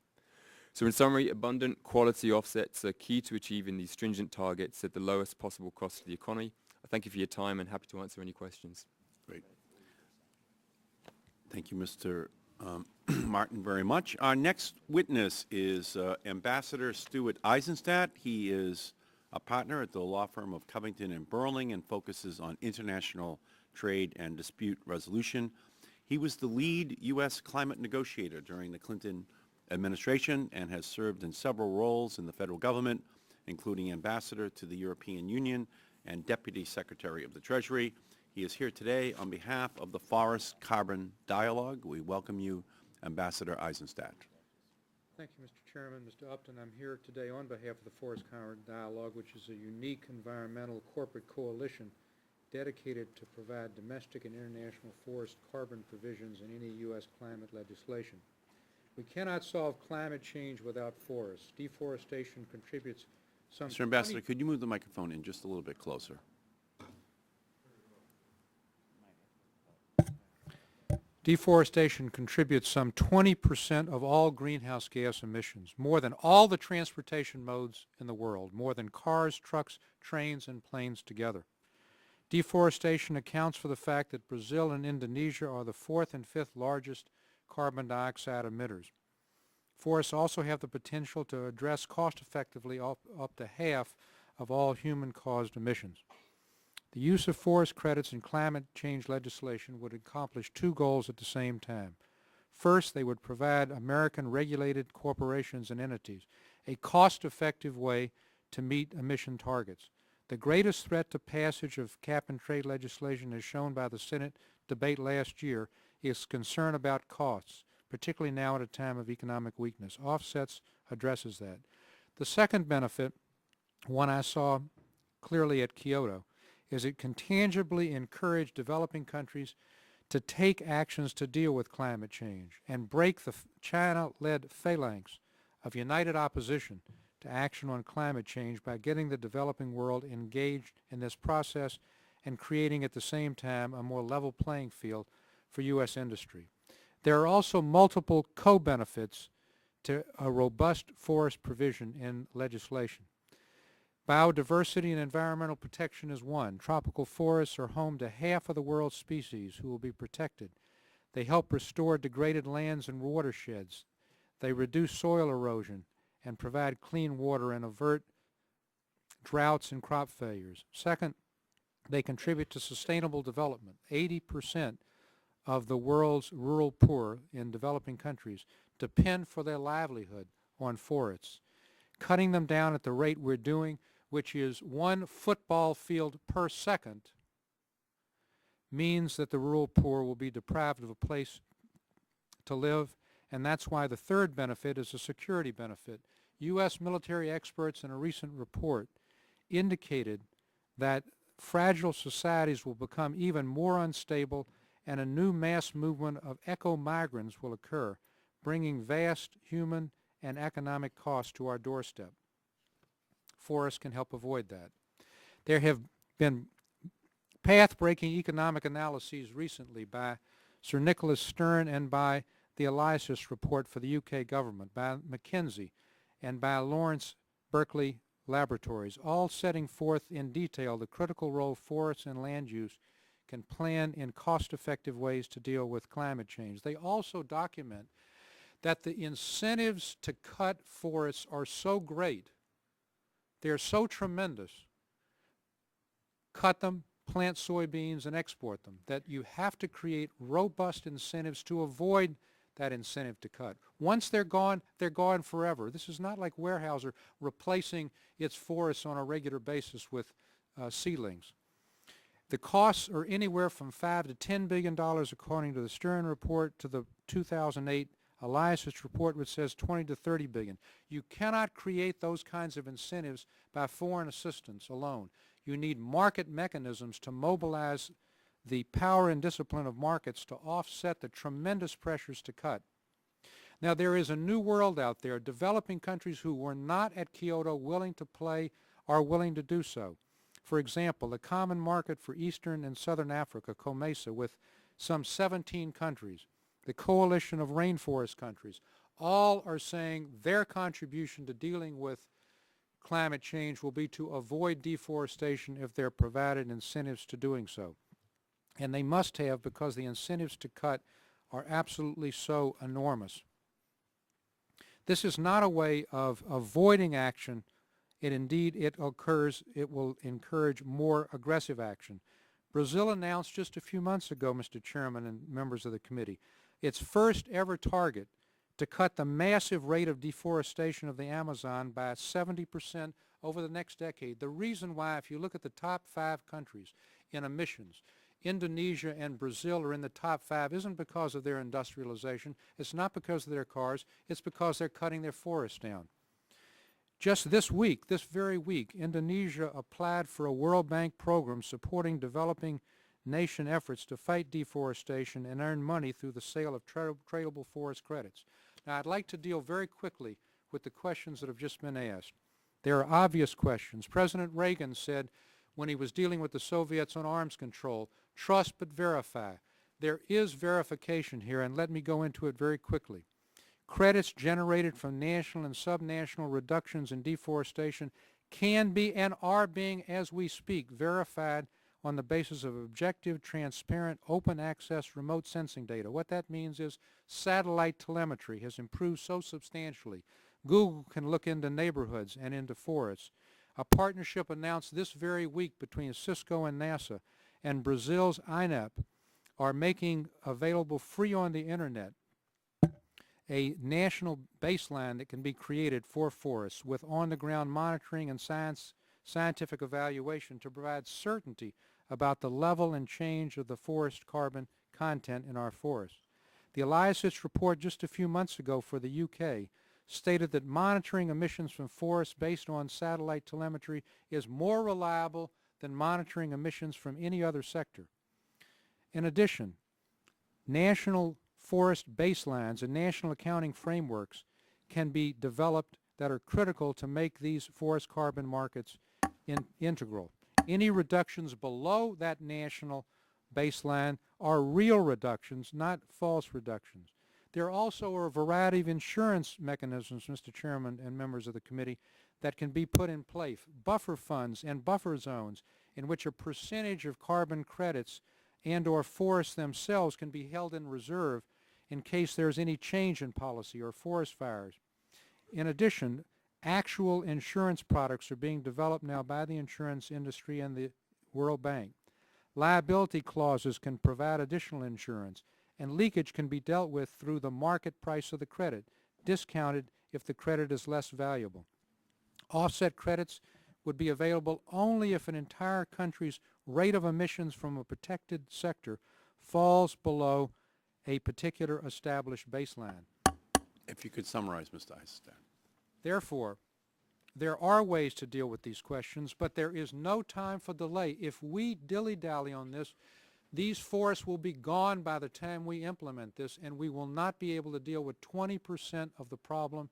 So in summary, abundant quality offsets are key to achieving these stringent targets at the lowest possible cost to the economy. I thank you for your time and happy to answer any questions. Great. Thank you, Mr. Martin, very much. Our next witness is Ambassador Stuart Eisenstadt. He is a partner at the law firm of Covington and Burling and focuses on international trade and dispute resolution. He was the lead U.S. climate negotiator during the Clinton administration and has served in several roles in the federal government, including ambassador to the European Union and deputy secretary of the Treasury. He is here today on behalf of the Forest Carbon Dialogue. We welcome you, Ambassador Eisenstadt. Thank you, Mr. Chairman. Mr. Upton, I'm here today on behalf of the Forest Carbon Dialogue, which is a unique environmental corporate coalition dedicated to provide domestic and international forest carbon provisions in any U.S. climate legislation. We cannot solve climate change without forests. Deforestation contributes some... Mr. Ambassador, could you move the microphone in just a little bit closer? Deforestation contributes some 20% of all greenhouse gas emissions, more than all the transportation modes in the world, more than cars, trucks, trains, and planes together. Deforestation accounts for the fact that Brazil and Indonesia are the fourth and fifth largest carbon dioxide emitters. Forests also have the potential to address cost-effectively up to half of all human-caused emissions. The use of forest credits in climate change legislation would accomplish two goals at the same time. First, they would provide American regulated corporations and entities a cost-effective way to meet emission targets. The greatest threat to passage of cap-and-trade legislation, as shown by the Senate debate last year, is concern about costs, particularly now at a time of economic weakness. Offsets addresses that. The second benefit, one I saw clearly at Kyoto, is it can tangibly encourage developing countries to take actions to deal with climate change and break the China-led phalanx of united opposition to action on climate change by getting the developing world engaged in this process and creating at the same time a more level playing field for U.S. industry. There are also multiple co-benefits to a robust forest provision in legislation. Biodiversity and environmental protection is one. Tropical forests are home to half of the world's species who will be protected. They help restore degraded lands and watersheds. They reduce soil erosion and provide clean water and avert droughts and crop failures. Second, they contribute to sustainable development. 80% of the world's rural poor in developing countries depend for their livelihood on forests. Cutting them down at the rate we're doing, which is 1 football field per second, means that the rural poor will be deprived of a place to live, and that's why the third benefit is a security benefit. U.S. military experts in a recent report indicated that fragile societies will become even more unstable and a new mass movement of eco-migrants will occur, bringing vast human and economic costs to our doorstep. Forests can help avoid that. There have been path-breaking economic analyses recently by Sir Nicholas Stern and by the Elias report for the UK government, by McKinsey, and by Lawrence Berkeley Laboratories, all setting forth in detail the critical role forests and land use can plan in cost-effective ways to deal with climate change. They also document that the incentives to cut forests are so great, they're so tremendous, cut them, plant soybeans, and export them, that you have to create robust incentives to avoid that incentive to cut. Once they're gone forever. This is not like Weyerhaeuser replacing its forests on a regular basis with seedlings. The costs are anywhere from $5 to $10 billion according to the Stern report, to the 2008 Elias report, which says 20 to 30 billion. You cannot create those kinds of incentives by foreign assistance alone. You need market mechanisms to mobilize the power and discipline of markets to offset the tremendous pressures to cut. Now, there is a new world out there. Developing countries who were not at Kyoto willing to play are willing to do so. For example, the Common Market for Eastern and Southern Africa, COMESA, with some 17 countries, the Coalition of Rainforest Countries, all are saying their contribution to dealing with climate change will be to avoid deforestation if they're provided incentives to doing so. And they must have, because the incentives to cut are absolutely so enormous. This is not a way of avoiding action. It will encourage more aggressive action. Brazil announced just a few months ago, Mr. Chairman and members of the committee, its first ever target to cut the massive rate of deforestation of the Amazon by 70% over the next decade. The reason why, if you look at the top 5 countries in emissions, Indonesia and Brazil are in the top 5, isn't because of their industrialization. It's not because of their cars. It's because they're cutting their forests down. Just this week, this very week, Indonesia applied for a World Bank program supporting developing nation efforts to fight deforestation and earn money through the sale of tradable forest credits. Now, I'd like to deal very quickly with the questions that have just been asked. There are obvious questions. President Reagan said when he was dealing with the Soviets on arms control, trust but verify. There is verification here, and let me go into it very quickly. Credits generated from national and subnational reductions in deforestation can be and are being, as we speak, verified on the basis of objective, transparent, open access remote sensing data. What that means is satellite telemetry has improved so substantially. Google can look into neighborhoods and into forests. A partnership announced this very week between Cisco and NASA and Brazil's INEP are making available free on the internet a national baseline that can be created for forests with on-the-ground monitoring and scientific evaluation to provide certainty about the level and change of the forest carbon content in our forests. The Elias report just a few months ago for the UK stated that monitoring emissions from forests based on satellite telemetry is more reliable than monitoring emissions from any other sector. In addition, national forest baselines and national accounting frameworks can be developed that are critical to make these forest carbon markets integral. Any reductions below that national baseline are real reductions, not false reductions. There also are a variety of insurance mechanisms, Mr. Chairman and members of the committee, that can be put in place. Buffer funds and buffer zones in which a percentage of carbon credits and or forests themselves can be held in reserve in case there's any change in policy or forest fires. In addition, actual insurance products are being developed now by the insurance industry and the World Bank. Liability clauses can provide additional insurance, and leakage can be dealt with through the market price of the credit, discounted if the credit is less valuable. Offset credits would be available only if an entire country's rate of emissions from a protected sector falls below a particular established baseline. If you could summarize, Mr. Eisenstadt. Therefore, there are ways to deal with these questions, but there is no time for delay. If we dilly-dally on this, these forests will be gone by the time we implement this, and we will not be able to deal with 20% of the problem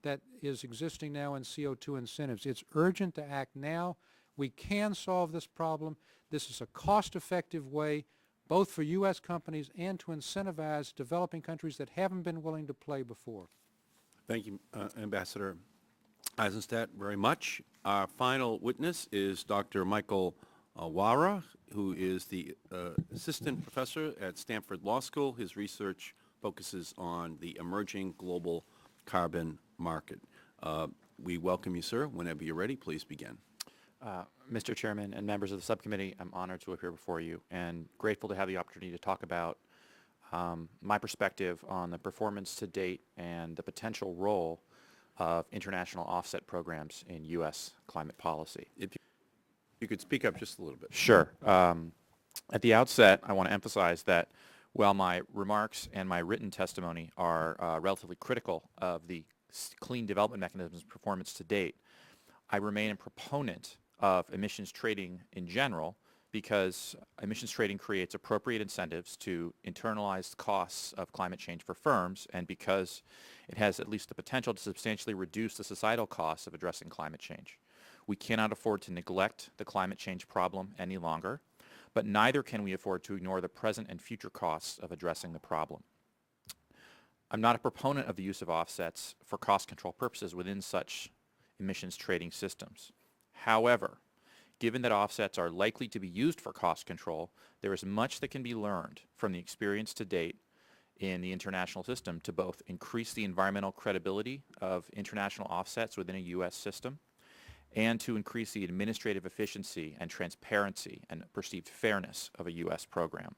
that is existing now in CO2 incentives. It's urgent to act now. We can solve this problem. This is a cost-effective way both for U.S. companies and to incentivize developing countries that haven't been willing to play before. Thank you, Ambassador Eisenstadt, very much. Our final witness is Dr. Michael Wara, who is the assistant professor at Stanford Law School. His research focuses on the emerging global carbon market. We welcome you, sir. Whenever you're ready, please begin. Mr. Chairman and members of the subcommittee, I'm honored to appear before you and grateful to have the opportunity to talk about my perspective on the performance to date and the potential role of international offset programs in U.S. climate policy. If you could speak up just a little bit. Sure. At the outset, I want to emphasize that while my remarks and my written testimony are relatively critical of the clean development mechanism's performance to date, I remain a proponent of emissions trading in general because emissions trading creates appropriate incentives to internalize costs of climate change for firms, and because it has at least the potential to substantially reduce the societal costs of addressing climate change. We cannot afford to neglect the climate change problem any longer, but neither can we afford to ignore the present and future costs of addressing the problem. I'm not a proponent of the use of offsets for cost control purposes within such emissions trading systems. However, given that offsets are likely to be used for cost control, there is much that can be learned from the experience to date in the international system to both increase the environmental credibility of international offsets within a U.S. system and to increase the administrative efficiency and transparency and perceived fairness of a U.S. program.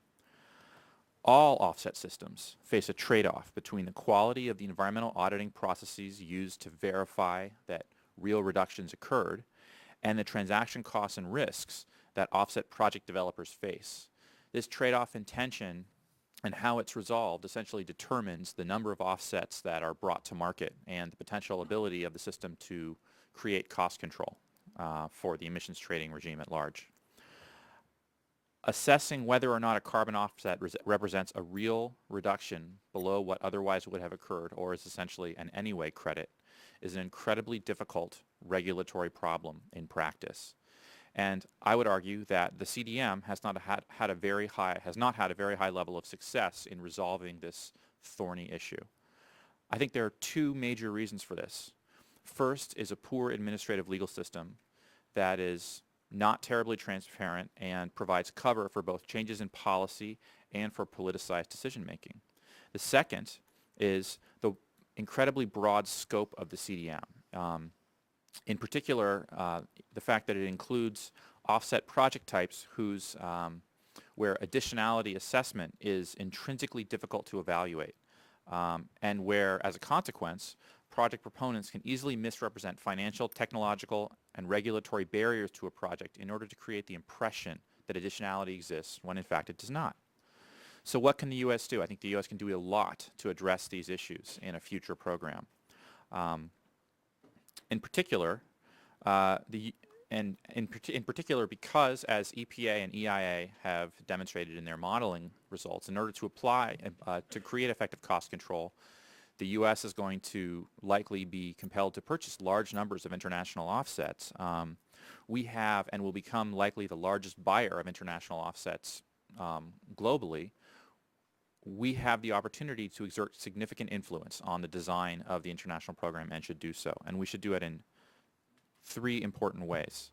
All offset systems face a trade-off between the quality of the environmental auditing processes used to verify that real reductions occurred and the transaction costs and risks that offset project developers face. This trade-off in tension and how it's resolved essentially determines the number of offsets that are brought to market and the potential ability of the system to create cost control for the emissions trading regime at large. Assessing whether or not a carbon offset represents a real reduction below what otherwise would have occurred or is essentially an anyway credit is an incredibly difficult regulatory problem in practice. And I would argue that the CDM has not had a very high level of success in resolving this thorny issue. I think there are two major reasons for this. First is a poor administrative legal system that is not terribly transparent and provides cover for both changes in policy and for politicized decision making. The second is the incredibly broad scope of the CDM. In particular, the fact that it includes offset project types where additionality assessment is intrinsically difficult to evaluate, and where, as a consequence, project proponents can easily misrepresent financial, technological, and regulatory barriers to a project in order to create the impression that additionality exists when in fact it does not. So what can the U.S. do? I think the U.S. can do a lot to address these issues in a future program. In particular, because as EPA and EIA have demonstrated in their modeling results, in order to apply to create effective cost control, the U.S. is going to likely be compelled to purchase large numbers of international offsets. We have and will become likely the largest buyer of international offsets globally, we have the opportunity to exert significant influence on the design of the international program and should do so. And we should do it in 3 important ways.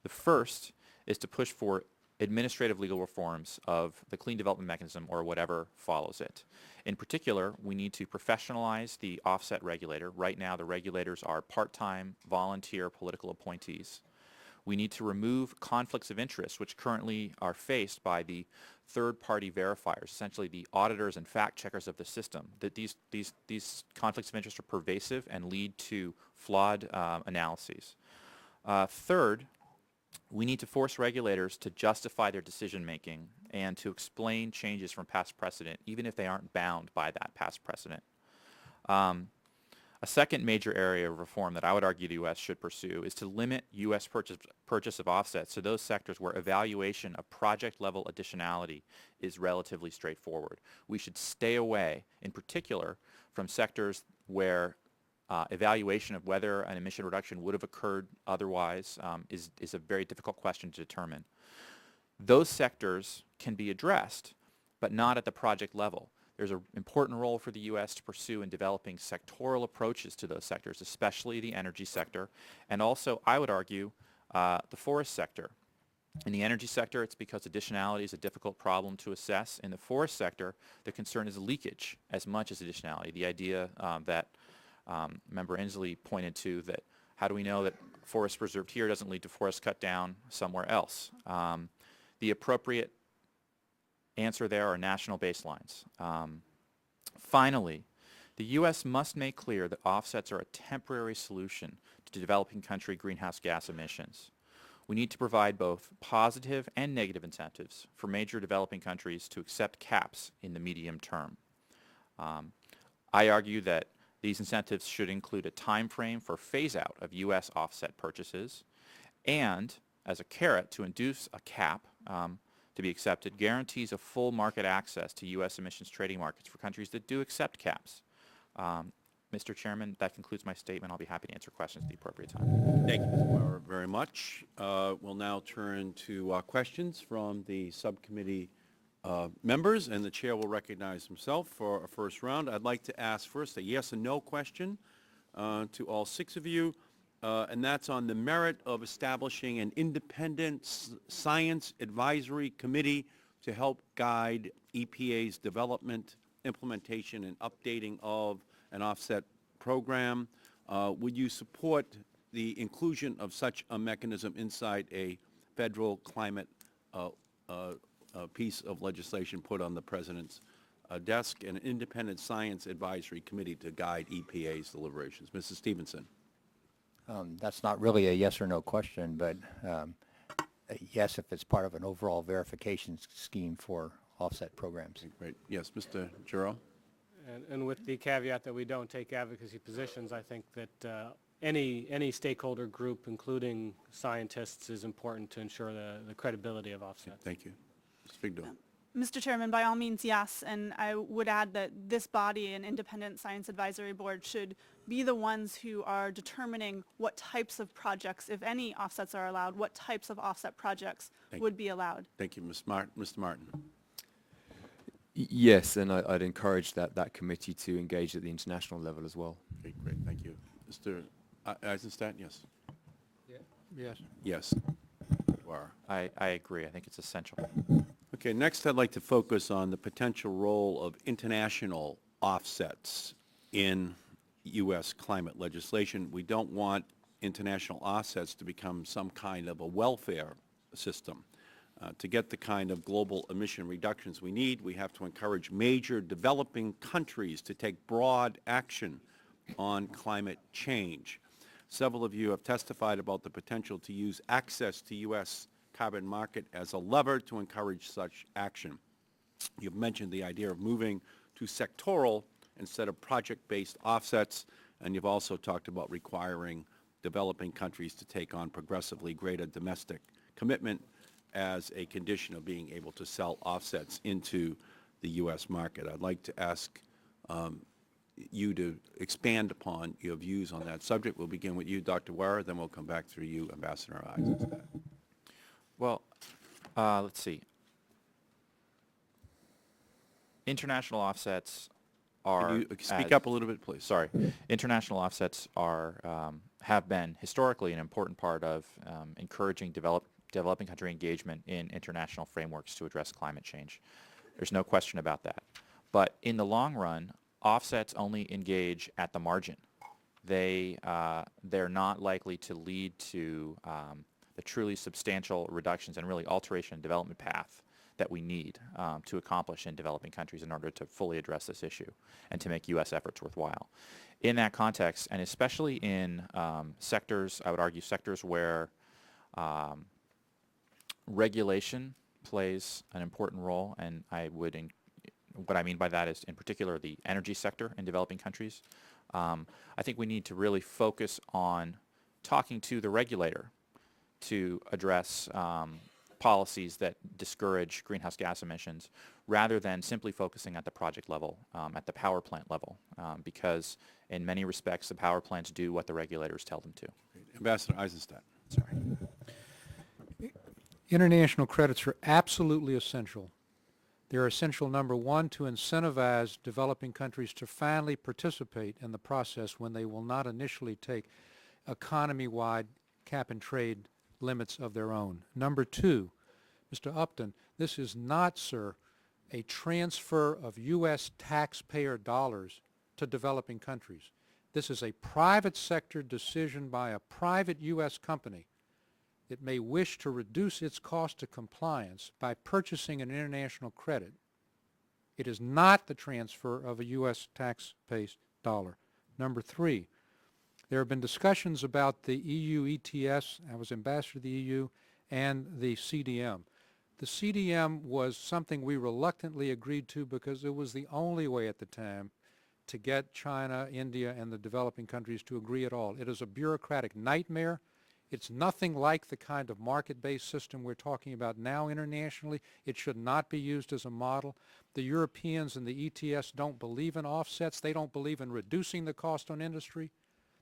The first is to push for administrative legal reforms of the clean development mechanism or whatever follows it. In particular, we need to professionalize the offset regulator. Right now, the regulators are part-time, volunteer, political appointees. We need to remove conflicts of interest, which currently are faced by the third-party verifiers, essentially the auditors and fact-checkers of the system. That these conflicts of interest are pervasive and lead to flawed analyses. Third, we need to force regulators to justify their decision-making and to explain changes from past precedent, even if they aren't bound by that past precedent. A second major area of reform that I would argue the U.S. should pursue is to limit U.S. purchase of offsets to those sectors where evaluation of project-level additionality is relatively straightforward. We should stay away, in particular, from sectors where evaluation of whether an emission reduction would have occurred otherwise is a very difficult question to determine. Those sectors can be addressed, but not at the project level. There's an important role for the U.S. to pursue in developing sectoral approaches to those sectors, especially the energy sector, and also, I would argue, the forest sector. In the energy sector, it's because additionality is a difficult problem to assess. In the forest sector, the concern is leakage as much as additionality. The idea that Member Inslee pointed to, that how do we know that forest preserved here doesn't lead to forest cut down somewhere else? The appropriate answer there are national baselines. Finally, the U.S. must make clear that offsets are a temporary solution to developing country greenhouse gas emissions. We need to provide both positive and negative incentives for major developing countries to accept caps in the medium term. I argue that these incentives should include a time frame for phase-out of U.S. offset purchases and, as a carrot to induce a cap to be accepted, guarantees of full market access to U.S. emissions trading markets for countries that do accept caps. Mr. Chairman, that concludes my statement. I'll be happy to answer questions at the appropriate time. Thank you, Mr. Maurer, very much. We'll now turn to questions from the subcommittee members, and the chair will recognize himself for a first round. I'd like to ask first a yes and no question to all 6 of you, and that's on the merit of establishing an independent science advisory committee to help guide EPA's development, implementation, and updating of an offset program. Would you support the inclusion of such a mechanism inside a federal climate piece of legislation put on the President's desk, an independent science advisory committee to guide EPA's deliberations? Mrs. Stevenson. That's not really a yes or no question, but yes, if it's part of an overall verification scheme for offset programs. Great. Yes, Mr. Giroux. And with the caveat that we don't take advocacy positions, I think that any stakeholder group, including scientists, is important to ensure the credibility of offsets. Thank you. Ms. Figdor. Mr. Chairman, by all means, yes, and I would add that this body, an independent science advisory board, should be the ones who are determining what types of projects, if any offsets are allowed, what types of offset projects would be allowed. Thank you, Mr. Martin. Yes, and I'd encourage that committee to engage at the international level as well. Okay, great, thank you. Mr. Eisenstadt, yes? Yeah. Yes. Yes. You are. I agree. I think it's essential. Okay, next I'd like to focus on the potential role of international offsets in U.S. climate legislation. We don't want international offsets to become some kind of a welfare system. To get the kind of global emission reductions we need, we have to encourage major developing countries to take broad action on climate change. Several of you have testified about the potential to use access to U.S. carbon market as a lever to encourage such action. You've mentioned the idea of moving to sectoral instead of project-based offsets, and you've also talked about requiring developing countries to take on progressively greater domestic commitment as a condition of being able to sell offsets into the U.S. market. I'd like to ask you to expand upon your views on that subject. We'll begin with you, Dr. Wara, then we'll come back through you, Ambassador Eisenstadt. Well, let's see. International offsets are... Can you speak up a little bit, please? Sorry. International offsets are, have been historically an important part of encouraging developing country engagement in international frameworks to address climate change. There's no question about that. But in the long run, offsets only engage at the margin. They're not likely to lead to the truly substantial reductions and really alteration and development path that we need to accomplish in developing countries in order to fully address this issue and to make U.S. efforts worthwhile. In that context, and especially in sectors, I would argue sectors where regulation plays an important role, and what I mean by that is in particular the energy sector in developing countries. I think we need to really focus on talking to the regulator to address policies that discourage greenhouse gas emissions rather than simply focusing at the project level, at the power plant level, because in many respects the power plants do what the regulators tell them to. Ambassador Eisenstadt. Sorry. International credits are absolutely essential. They're essential, number one, to incentivize developing countries to finally participate in the process when they will not initially take economy-wide cap-and-trade limits of their own. Number two, Mr. Upton, this is not, sir, a transfer of U.S. taxpayer dollars to developing countries. This is a private sector decision by a private U.S. company that may wish to reduce its cost of compliance by purchasing an international credit. It is not the transfer of a U.S. taxpayer dollar. Number three, there have been discussions about the EU ETS, I was ambassador to the EU, and the CDM. The CDM was something we reluctantly agreed to because it was the only way at the time to get China, India, and the developing countries to agree at all. It is a bureaucratic nightmare. It's nothing like the kind of market-based system we're talking about now internationally. It should not be used as a model. The Europeans and the ETS don't believe in offsets. They don't believe in reducing the cost on industry.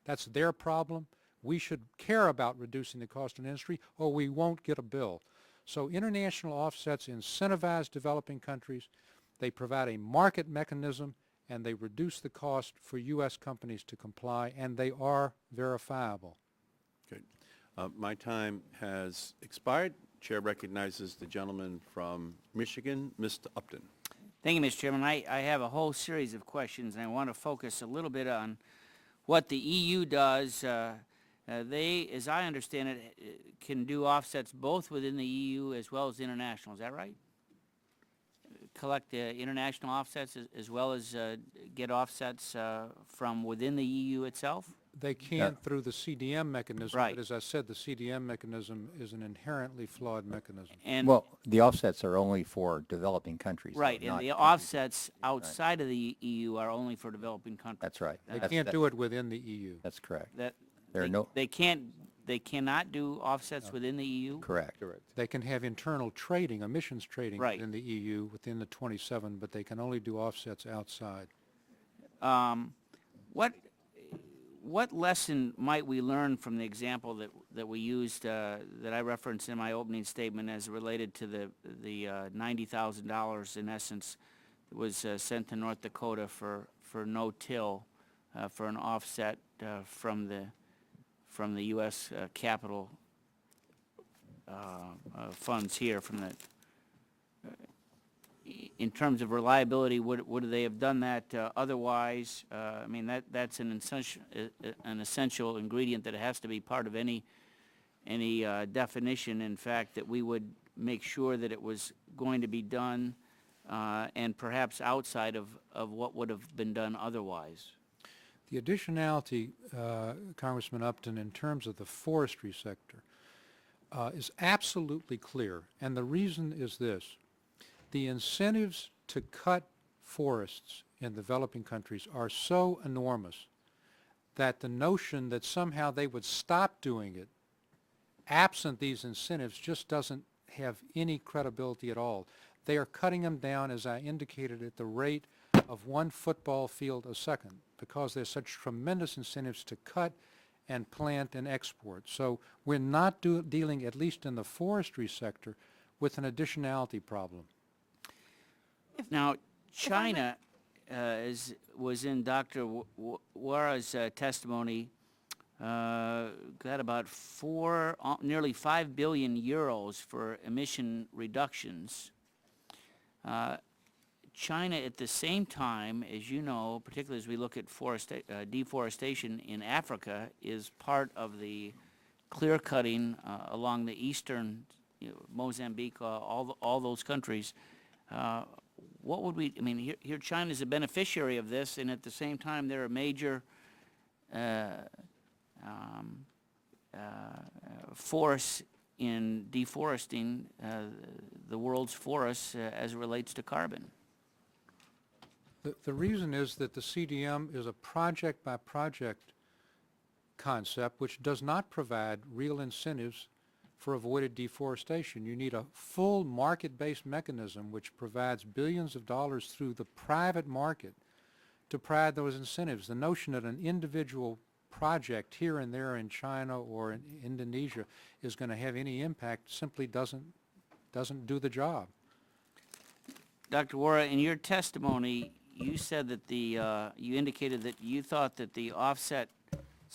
That's their problem. We should care about reducing the cost on industry or we won't get a bill. So international offsets incentivize developing countries. They provide a market mechanism and they reduce the cost for U.S. companies to comply, and they are verifiable. Good. My time has expired. Chair recognizes the gentleman from Michigan, Mr. Upton. Thank you, Mr. Chairman. I have a whole series of questions, and I want to focus a little bit on what the EU does. They, as I understand it, can do offsets both within the EU as well as international. Is that right? Collect international offsets as well as get offsets from within the EU itself? They can't through the CDM mechanism, Right. but as I said, the CDM mechanism is an inherently flawed mechanism. And Well, the offsets are only for developing countries. right, though, and not the countries. offsets outside of the EU are only for developing countries. That's right. They can't do it within the EU. That's correct. That There are they cannot do offsets within the EU? Correct. They can have internal trading, emissions trading Right. within the EU, within the 27, but they can only do offsets outside. What lesson might we learn from the example that we used, that I referenced in my opening statement as related to the $90,000 in essence that was sent to North Dakota for no-till, for an offset from the U.S. capital funds here from the in terms of reliability, would they have done that otherwise? I mean, that's an essential ingredient that has to be part of any definition, in fact, that we would make sure that it was going to be done and perhaps outside of what would have been done otherwise. The additionality, Congressman Upton, in terms of the forestry sector is absolutely clear, and the reason is this. The incentives to cut forests in developing countries are so enormous that the notion that somehow they would stop doing it absent these incentives just doesn't have any credibility at all. They are cutting them down, as I indicated, at the rate of 1 football field a second because there's such tremendous incentives to cut and plant and export. So we're not dealing, at least in the forestry sector, with an additionality problem. Now, China was in Dr. Wara's testimony, got about nearly 5 billion euros for emission reductions. China, at the same time, as you know, particularly as we look at deforestation in Africa, is part of the clear-cutting along the eastern, Mozambique, all those countries. What would we, I mean, here China is a beneficiary of this, and at the same time, they're a major force in deforesting the world's forests as it relates to carbon. The reason is that the CDM is a project-by-project concept which does not provide real incentives for avoided deforestation. You need a full market-based mechanism which provides billions of dollars through the private market to provide those incentives. The notion that an individual project here and there in China or in Indonesia is going to have any impact simply doesn't do the job. Dr. Wara, in your testimony, you said that you indicated that you thought that the offsets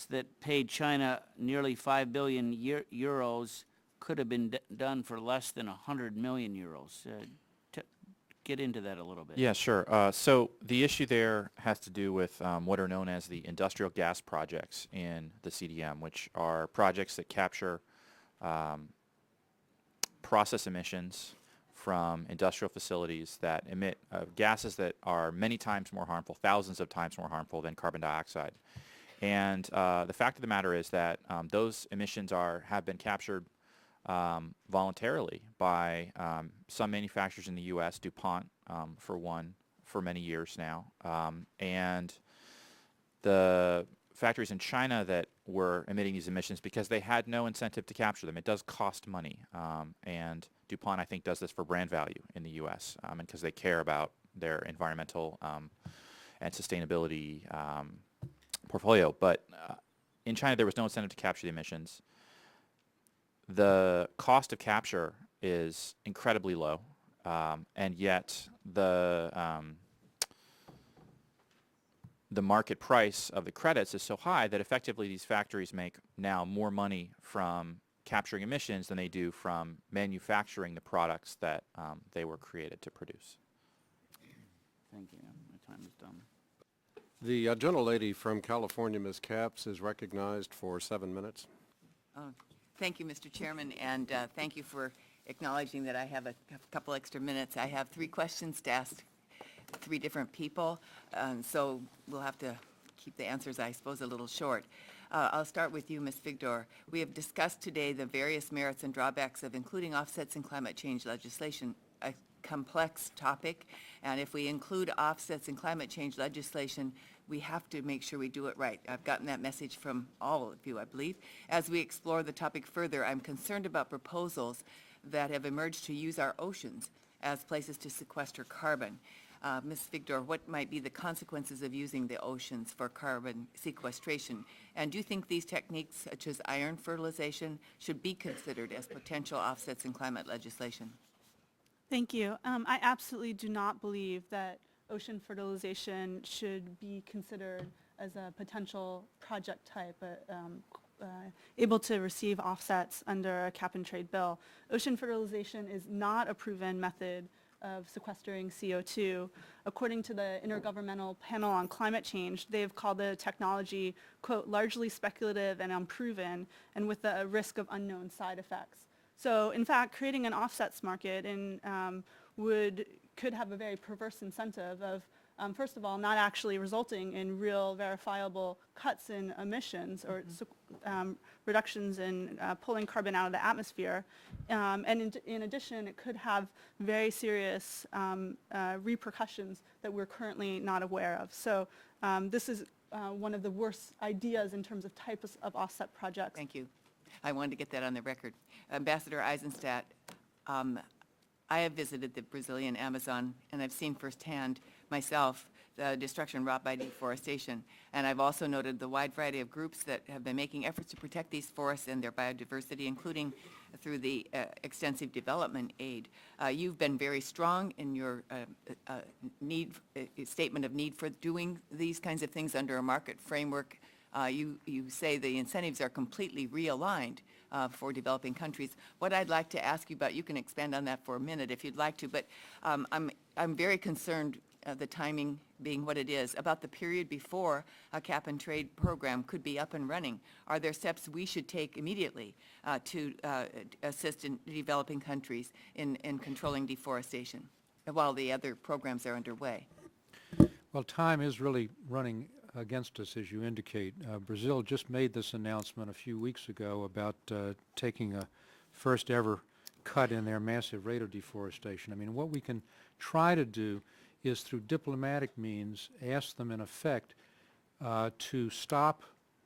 that paid China nearly 5 billion euros could have been done for less than 100 million euros. Get into that a little bit. Yeah, sure. So the issue there has to do with what are known as the industrial gas projects in the CDM, which are projects that capture process emissions from industrial facilities that emit gases that are many times more harmful, thousands of times more harmful than carbon dioxide. And the fact of the matter is that those emissions have been captured voluntarily by some manufacturers in the U.S., DuPont for one, for many years now, and the factories in China that were emitting these emissions because they had no incentive to capture them. It does cost money, and DuPont, I think, does this for brand value in the U.S. And because they care about their environmental and sustainability portfolio. But in China, there was no incentive to capture the emissions. The cost of capture is incredibly low, and yet the market price of the credits is so high that effectively these factories make now more money from capturing emissions than they do from manufacturing the products that they were created to produce. Thank you. My time is done. The gentlelady from California, Ms. Capps, is recognized for 7 minutes. Thank you, Mr. Chairman, and thank you for acknowledging that I have a couple extra minutes. I have 3 questions to ask 3 different people, so we'll have to keep the answers, I suppose, a little short. I'll start with you, Ms. Figdor. We have discussed today the various merits and drawbacks of including offsets in climate change legislation, a complex topic, and if we include offsets in climate change legislation, we have to make sure we do it right. I've gotten that message from all of you, I believe. As we explore the topic further, I'm concerned about proposals that have emerged to use our oceans as places to sequester carbon. Ms. Figdor, what might be the consequences of using the oceans for carbon sequestration? And do you think these techniques, such as iron fertilization, should be considered as potential offsets in climate legislation? Thank you. I absolutely do not believe that ocean fertilization should be considered as a potential project type, able to receive offsets under a cap-and-trade bill. Ocean fertilization is not a proven method of sequestering CO2. According to the Intergovernmental Panel on Climate Change, they've called the technology, quote, largely speculative and unproven, and with the risk of unknown side effects. So, in fact, creating an offsets market could have a very perverse incentive of, first of all, not actually resulting in real verifiable cuts in emissions or reductions in pulling carbon out of the atmosphere. And in addition, it could have very serious repercussions that we're currently not aware of. So this is one of the worst ideas in terms of types of offset projects. Thank you. I wanted to get that on the record. Ambassador Eisenstadt, I have visited the Brazilian Amazon, and I've seen firsthand myself the destruction wrought by deforestation. And I've also noted the wide variety of groups that have been making efforts to protect these forests and their biodiversity, including through the extensive development aid. You've been very strong in your statement of need for doing these kinds of things under a market framework. You say the incentives are completely realigned for developing countries. What I'd like to ask you about, you can expand on that for a minute if you'd like to, but I'm very concerned, the timing being what it is, about the period before a cap-and-trade program could be up and running. Are there steps we should take immediately to assist in developing countries in controlling deforestation while the other programs are underway? Well, time is really running against us, as you indicate. Brazil just made this announcement a few weeks ago about taking a first ever cut in their massive rate of deforestation. I mean, what we can try to do is through diplomatic means ask them in effect to stop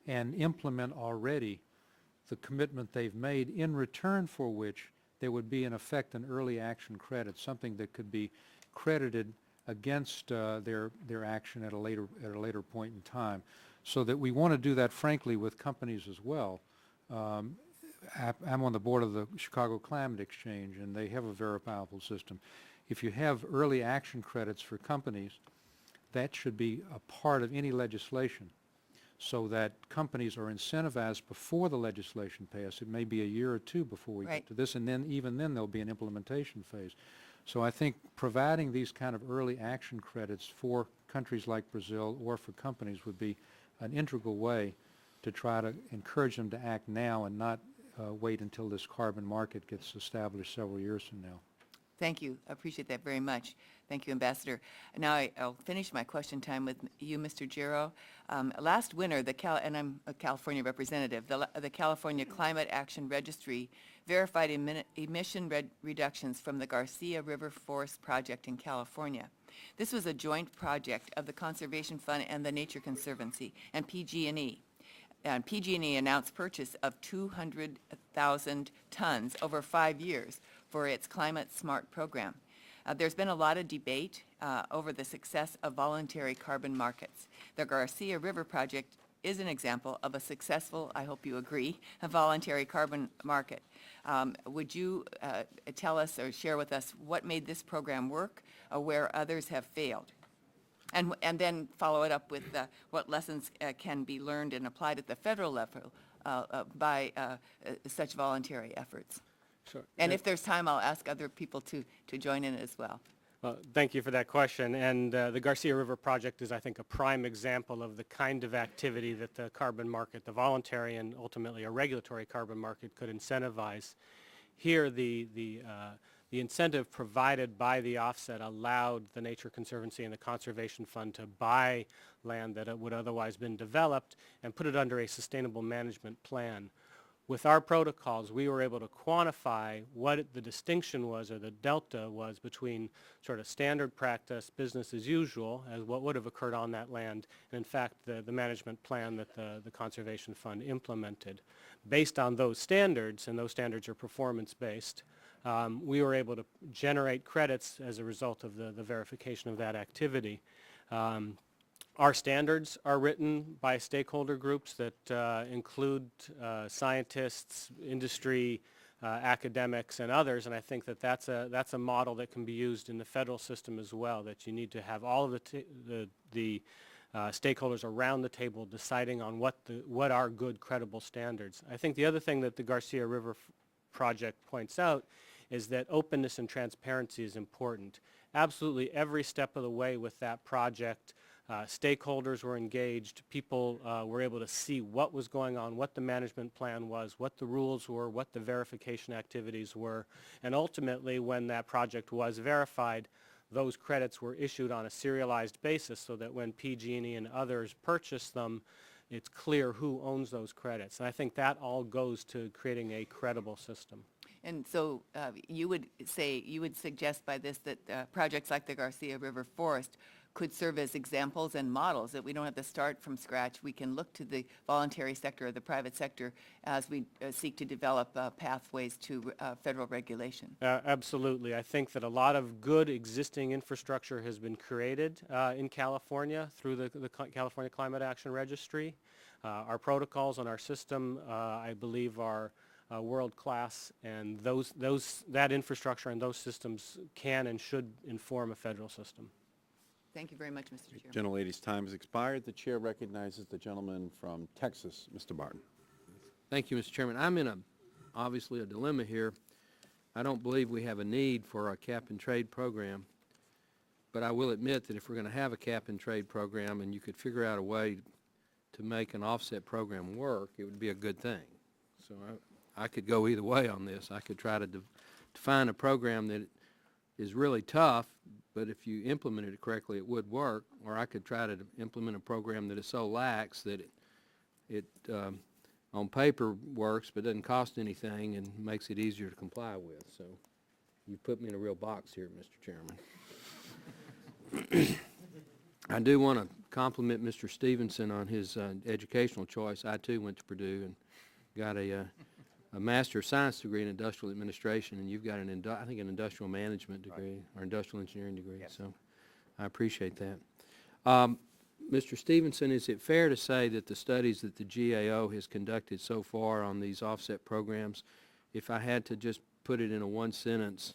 and implement already the commitment they've made, in return for which there would be in effect an early action credit, something that could be credited against their action at a later point in time. So that we want to do that, frankly, with companies as well. I'm on the board of the Chicago Climate Exchange, and they have a very powerful system. If you have early action credits for companies, that should be a part of any legislation, so that companies are incentivized before the legislation passes. It may be a year or two before we get to this, and then even then there'll be an implementation phase. So I think providing these kind of early action credits for countries like Brazil or for companies would be an integral way to try to encourage them to act now and not wait until this carbon market gets established several years from now. Thank you. I appreciate that very much. Thank you, Ambassador. Now I'll finish my question time with you, Mr. Giro. Last winter, and I'm a California representative, the California Climate Action Registry verified emission reductions from the Garcia River Forest Project in California. This was a joint project of the Conservation Fund and the Nature Conservancy and PG&E. And PG&E announced purchase of 200,000 tons over 5 years for its Climate Smart program. There's been a lot of debate over the success of voluntary carbon markets. The Garcia River Project is an example of a successful, I hope you agree, a voluntary carbon market. Would you tell us or share with us what made this program work, where others have failed? And then follow it up with what lessons can be learned and applied at the federal level by such voluntary efforts. Sure. And if there's time, I'll ask other people to join in as well. Well, thank you for that question. And the Garcia River Project is, I think, a prime example of the kind of activity that the carbon market, the voluntary and ultimately a regulatory carbon market, could incentivize. Here, the incentive provided by the offset allowed the Nature Conservancy and the Conservation Fund to buy land that would otherwise been developed and put it under a sustainable management plan. With our protocols, we were able to quantify what the distinction was, or the delta was, between sort of standard practice, business as usual, as what would have occurred on that land, and in fact the management plan that the Conservation Fund implemented. Based on those standards, and those standards are performance-based, we were able to generate credits as a result of the verification of that activity. Our standards are written by stakeholder groups that include scientists, industry, academics, and others, and I think that that's a model that can be used in the federal system as well, that you need to have all of the stakeholders around the table deciding on what are good, credible standards. I think the other thing that the Garcia River Project points out is that openness and transparency is important. Absolutely every step of the way with that project, stakeholders were engaged, people were able to see what was going on, what the management plan was, what the rules were, what the verification activities were, and ultimately when that project was verified, those credits were issued on a serialized basis so that when PG&E and others purchase them, it's clear who owns those credits. And I think that all goes to creating a credible system. And so you would suggest by this that projects like the Garcia River Forest could serve as examples and models, that we don't have to start from scratch. We can look to the voluntary sector or the private sector as we seek to develop pathways to federal regulation. Absolutely. I think that a lot of good existing infrastructure has been created in California through the California Climate Action Registry. Our protocols on our system, I believe, are world-class, and that infrastructure and those systems can and should inform a federal system. Thank you very much, Mr. Chairman. Gentlelady's time has expired. The chair recognizes the gentleman from Texas, Mr. Barton. Thank you, Mr. Chairman. I'm in obviously a dilemma here. I don't believe we have a need for a cap-and-trade program, but I will admit that if we're going to have a cap-and-trade program and you could figure out a way to make an offset program work, it would be a good thing. So I could go either way on this. I could try to define a program that is really tough, but if you implemented it correctly, it would work, or I could try to implement a program that is so lax that it on paper works but doesn't cost anything and makes it easier to comply with. So you put me in a real box here, Mr. Chairman. I do want to compliment Mr. Stevenson on his educational choice. I too went to Purdue and got a Master of Science degree in Industrial Administration, and you've got I think an Industrial Management degree or Industrial Engineering degree. Yes. So I appreciate that. Mr. Stevenson, is it fair to say that the studies that the GAO has conducted so far on these offset programs, if I had to just put it in a one-sentence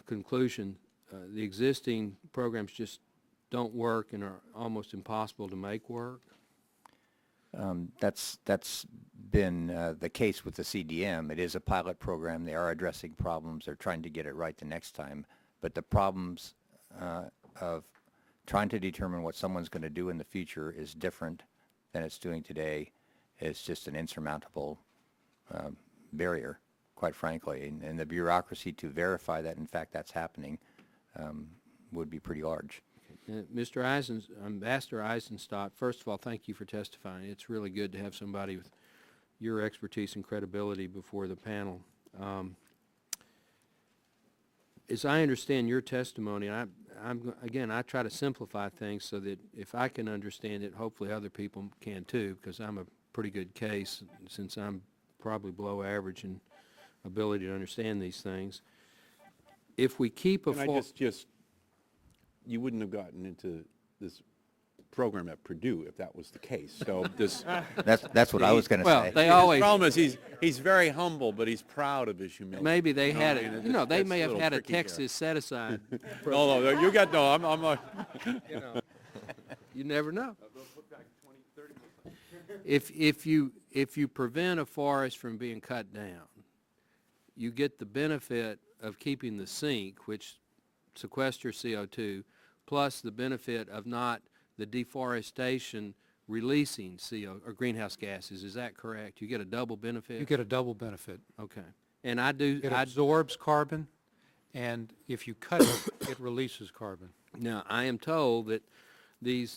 conclusion, the existing programs just don't work and are almost impossible to make work? That's been the case with the CDM. It is a pilot program. They are addressing problems. They're trying to get it right the next time. But the problems of trying to determine what someone's going to do in the future is different than it's doing today. It's just an insurmountable barrier, quite frankly. And the bureaucracy to verify that, in fact, that's happening would be pretty large. Mr. Ambassador Eisenstadt, first of all, thank you for testifying. It's really good to have somebody with your expertise and credibility before the panel. As I understand your testimony, again, I try to simplify things so that if I can understand it, hopefully other people can too, because I'm a pretty good case since I'm probably below average in ability to understand these things. If we keep a you wouldn't have gotten into this program at Purdue if that was the case. So this that's what I was going to say. They always. The problem is he's very humble, but he's proud of his humility. Maybe they had it. You know, they may have had a Texas set aside. No, you got no. I'm not. You know, you never know. If you prevent a forest from being cut down, you get the benefit of keeping the sink, which sequesters CO2, plus the benefit of not the deforestation releasing CO or greenhouse gases. Is that correct? You get a double benefit? You get a double benefit. Okay. And I do. It absorbs carbon, and if you cut it, it releases carbon. Now, I am told that the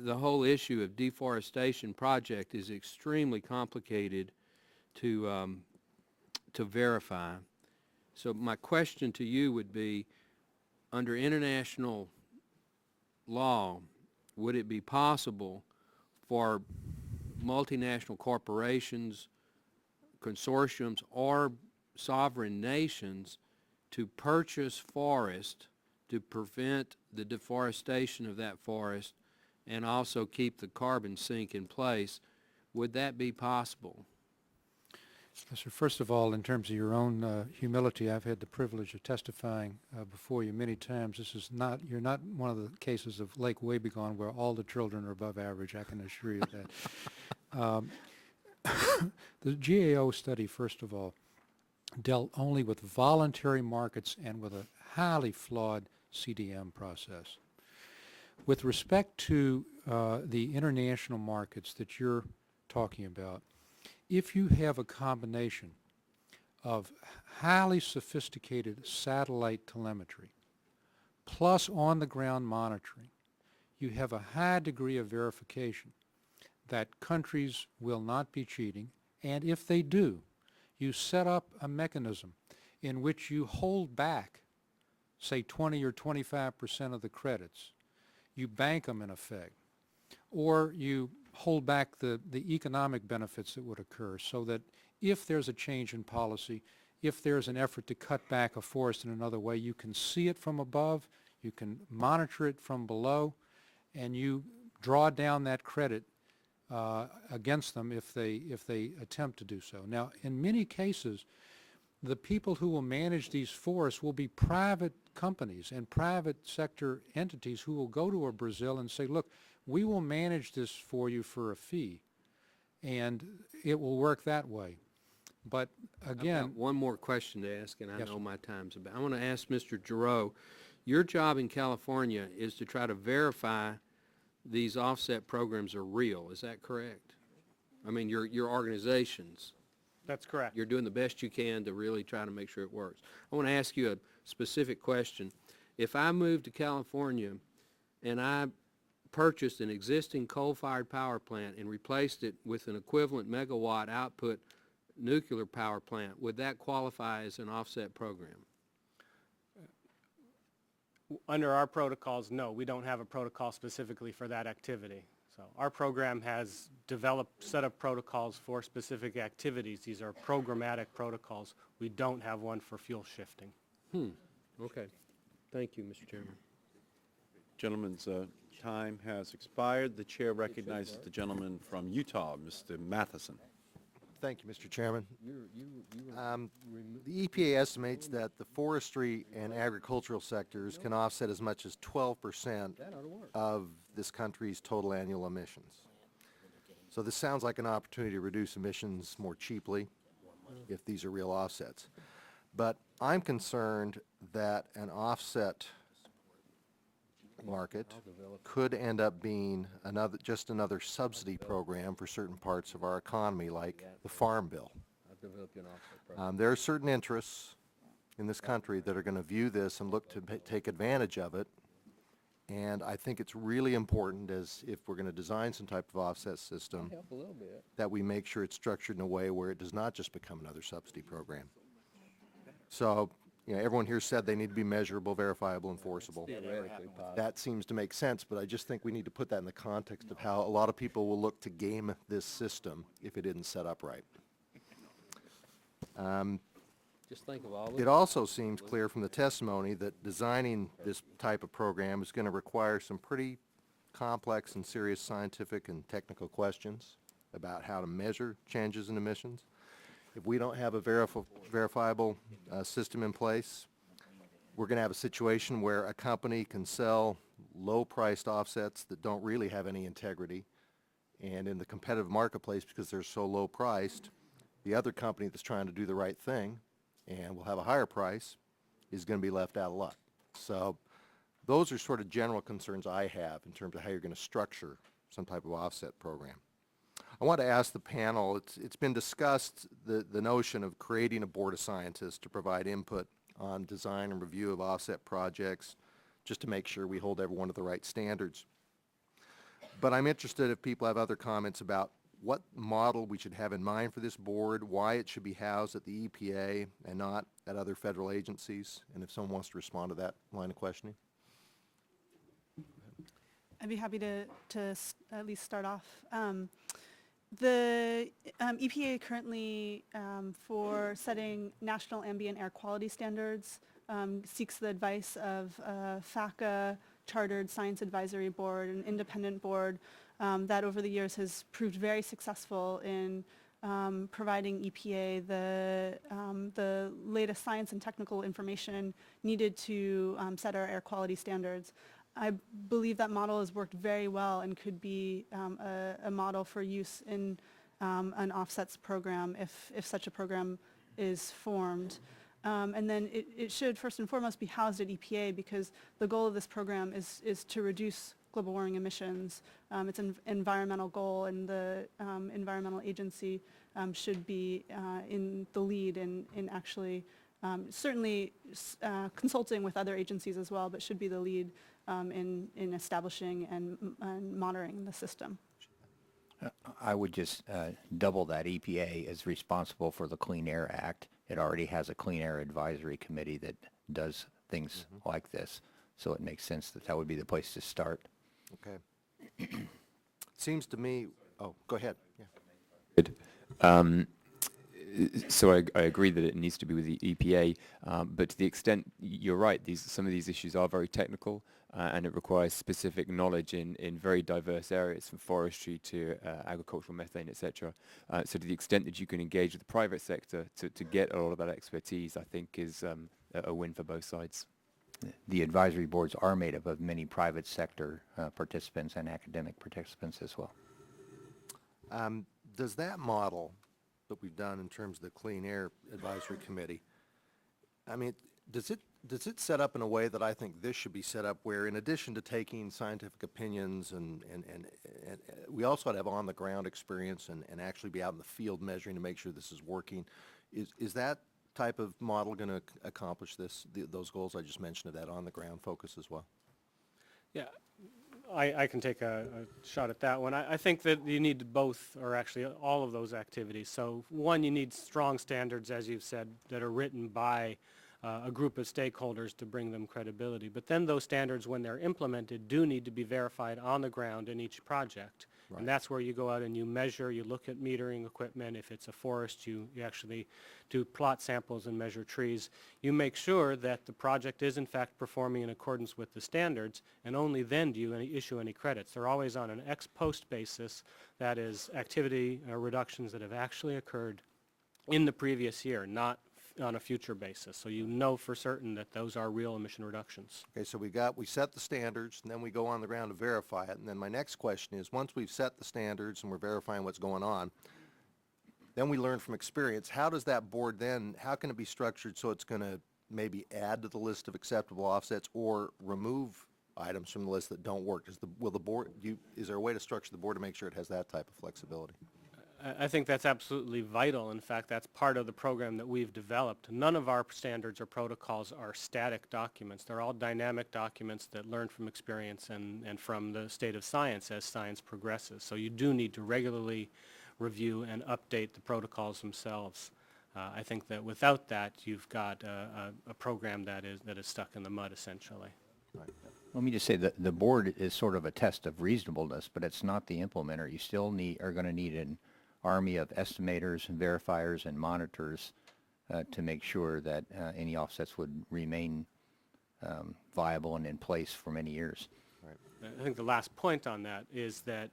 whole issue of deforestation project is extremely complicated to verify. So my question to you would be, under international law, would it be possible for multinational corporations, consortiums, or sovereign nations to purchase forest to prevent the deforestation of that forest and also keep the carbon sink in place? Would that be possible? So first of all, in terms of your own humility, I've had the privilege of testifying before you many times. You're not one of the cases of Lake Wobegon where all the children are above average, I can assure you that. The GAO study, first of all, dealt only with voluntary markets and with a highly flawed CDM process. With respect to the international markets that you're talking about, if you have a combination of highly sophisticated satellite telemetry plus on-the-ground monitoring, you have a high degree of verification that countries will not be cheating, and if they do, you set up a mechanism in which you hold back say 20 or 25% of the credits. You bank them in effect. Or you hold back the economic benefits that would occur so that if there's a change in policy, if there's an effort to cut back a forest in another way, you can see it from above, you can monitor it from below, and you draw down that credit against them if they attempt to do so. Now, in many cases, the people who will manage these forests will be private companies and private sector entities who will go to a Brazil and say, look, we will manage this for you for a fee, and it will work that way. But again, I've got one more question to ask, and I Yes, know sir. my time's about. I want to ask Mr. Giroux, your job in California is to try to verify these offset programs are real. Is that correct? I mean, your organizations. That's correct. You're doing the best you can to really try to make sure it works. I want to ask you a specific question. If I moved to California and I purchased an existing coal-fired power plant and replaced it with an equivalent megawatt output nuclear power plant, would that qualify as an offset program? Under our protocols, no, we don't have a protocol specifically for that activity. So our program has developed set of protocols for specific activities. These are programmatic protocols. We don't have one for fuel shifting. Okay. Thank you, Mr. Chairman. Gentleman's time has expired. The chair recognizes the gentleman from Utah, Mr. Matheson. Thank you, Mr. Chairman. The EPA estimates that the forestry and agricultural sectors can offset as much as 12% of this country's total annual emissions. So this sounds like an opportunity to reduce emissions more cheaply if these are real offsets. But I'm concerned that an offset market could end up being just another subsidy program for certain parts of our economy, like the Farm Bill. There are certain interests in this country that are going to view this and look to take advantage of it, and I think it's really important, as if we're going to design some type of offset system, that we make sure it's structured in a way where it does not just become another subsidy program. So, you know, everyone here said they need to be measurable, verifiable, enforceable. That seems to make sense, but I just think we need to put that in the context of how a lot of people will look to game this system if it isn't set up right. Just think of all It also seems clear from the testimony that designing this type of program is going to require some pretty complex and serious scientific and technical questions about how to measure changes in emissions. If we don't have a verifiable system in place, we're going to have a situation where a company can sell low-priced offsets that don't really have any integrity, and in the competitive marketplace, because they're so low-priced, the other company that's trying to do the right thing and will have a higher price is going to be left out of luck. So those are sort of general concerns I have in terms of how you're going to structure some type of offset program. I want to ask the panel, it's been discussed, the notion of creating a board of scientists to provide input on design and review of offset projects, just to make sure we hold everyone to the right standards. But I'm interested if people have other comments about what model we should have in mind for this board, why it should be housed at the EPA and not at other federal agencies, and if someone wants to respond to that line of questioning. I'd be happy to at least start off. The EPA currently, for setting national ambient air quality standards, seeks the advice of FACA, Chartered Science Advisory Board, an independent board that over the years has proved very successful in providing EPA the latest science and technical information needed to set our air quality standards. I believe that model has worked very well and could be a model for use in an offsets program if such a program is formed. And then it should first and foremost be housed at EPA, because the goal of this program is to reduce global warming emissions. It's an environmental goal, and the environmental agency should be in the lead in actually certainly consulting with other agencies as well, but should be the lead in establishing and monitoring the system. I would just double that. EPA is responsible for the Clean Air Act. It already has a Clean Air Advisory Committee that does things like this. So it makes sense that that would be the place to start. Okay. Seems to me, oh, go ahead. Yeah. Good. So I agree that it needs to be with the EPA, but to the extent you're right, some of these issues are very technical, and it requires specific knowledge in very diverse areas, from forestry to agricultural methane, etc. So to the extent that you can engage with the private sector to get a lot of that expertise, I think is a win for both sides. The advisory boards are made up of many private sector participants and academic participants as well. Does that model that we've done in terms of the Clean Air Advisory Committee, I mean, does it set up in a way that I think this should be set up, where in addition to taking scientific opinions and we also ought to have on-the-ground experience and actually be out in the field measuring to make sure this is working? Is that type of model going to accomplish those goals I just mentioned, of that on-the-ground focus as well? Yeah, I can take a shot at that one. I think that you need both, or actually all of those activities. So one, you need strong standards, as you've said, that are written by a group of stakeholders to bring them credibility. But then those standards, when they're implemented, do need to be verified on the ground in each project. Right. And that's where you go out and you measure, you look at metering equipment. If it's a forest, you actually do plot samples and measure trees. You make sure that the project is in fact performing in accordance with the standards, and only then do you issue any credits. They're always on an ex post basis, that is activity reductions that have actually occurred in the previous year, not on a future basis. So you know for certain that those are real emission reductions. Okay, so we set the standards, and then we go on the ground to verify it. And then my next question is, once we've set the standards and we're verifying what's going on, then we learn from experience. How does that board then, how can it be structured so it's going to maybe add to the list of acceptable offsets or remove items from the list that don't work? Is there a way to structure the board to make sure it has that type of flexibility? I think that's absolutely vital. In fact, that's part of the program that we've developed. None of our standards or protocols are static documents. They're all dynamic documents that learn from experience and from the state of science as science progresses. So you do need to regularly review and update the protocols themselves. I think that without that, you've got a program that is stuck in the mud, essentially. Right. Let me just say that the board is sort of a test of reasonableness, but it's not the implementer. You still are going to need an army of estimators and verifiers and monitors to make sure that any offsets would remain viable and in place for many years. Right. I think the last point on that is that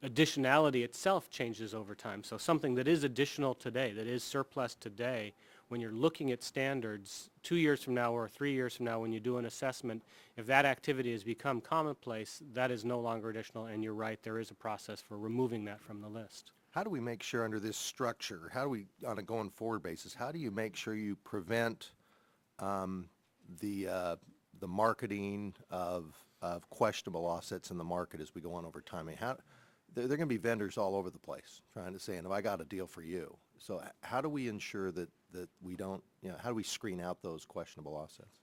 additionality itself changes over time. So something that is additional today, that is surplus today, when you're looking at standards 2 years from now or 3 years from now when you do an assessment, if that activity has become commonplace, that is no longer additional, and you're right, there is a process for removing that from the list. How do we make sure under this structure, how do we, on a going forward basis, how do you make sure you prevent the marketing of questionable offsets in the market as we go on over time? I mean, there are going to be vendors all over the place trying to say, and have I got a deal for you? So how do we ensure that we don't, how do we screen out those questionable offsets?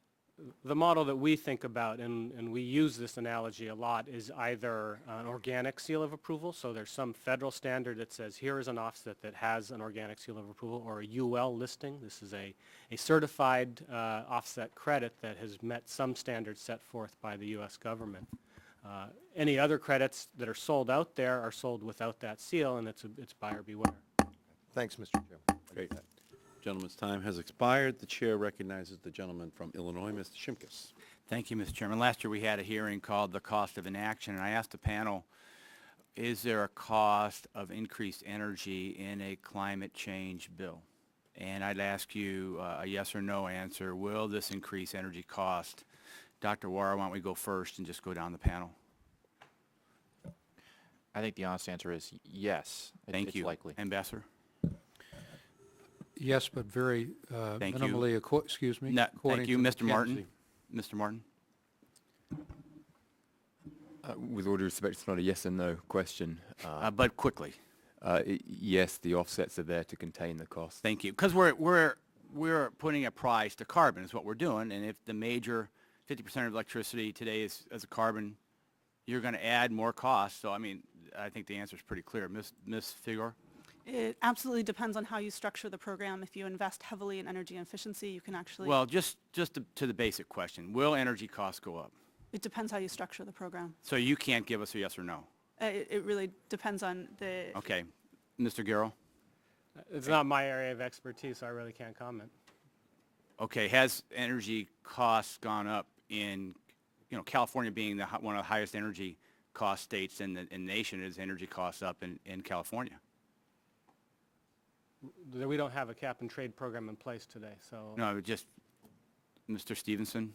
The model that we think about, and we use this analogy a lot, is either an organic seal of approval. So there's some federal standard that says here is an offset that has an organic seal of approval, or a UL listing. This is a certified offset credit that has met some standards set forth by the U.S. government. Any other credits that are sold out there are sold without that seal, and it's buyer beware. Thanks, Mr. Chairman. Great. Gentleman's time has expired. The chair recognizes the gentleman from Illinois, Mr. Shimkus. Thank you, Mr. Chairman. Last year we had a hearing called The Cost of Inaction, and I asked the panel, is there a cost of increased energy in a climate change bill? And I'd ask you a yes or no answer. Will this increase energy cost? Dr. Warr, why don't we go first and just go down the panel? I think the honest answer is yes. Thank you. It's likely. Ambassador? Yes, but very Thank minimally, you. Excuse me. No, thank you, to Mr. Martin. McKenzie. Mr. Martin? With all due respect, it's not a yes and no question. But quickly. Yes, the offsets are there to contain the cost. Thank you. Because we're putting a price to carbon is what we're doing, and if the major 50% of electricity today is as a carbon, you're going to add more cost. So, I mean, I think the answer is pretty clear. Ms. Figure? It absolutely depends on how you structure the program. If you invest heavily in energy efficiency, you can actually... Well, just to the basic question, will energy costs go up? It depends how you structure the program. So you can't give us a yes or no? It really depends on the... Okay. Mr. Garrow? It's not my area of expertise, so I really can't comment. Okay, has energy costs gone up in, California being one of the highest energy cost states in the nation, is energy costs up in California? We don't have a cap and trade program in place today, so... No, just, Mr. Stevenson?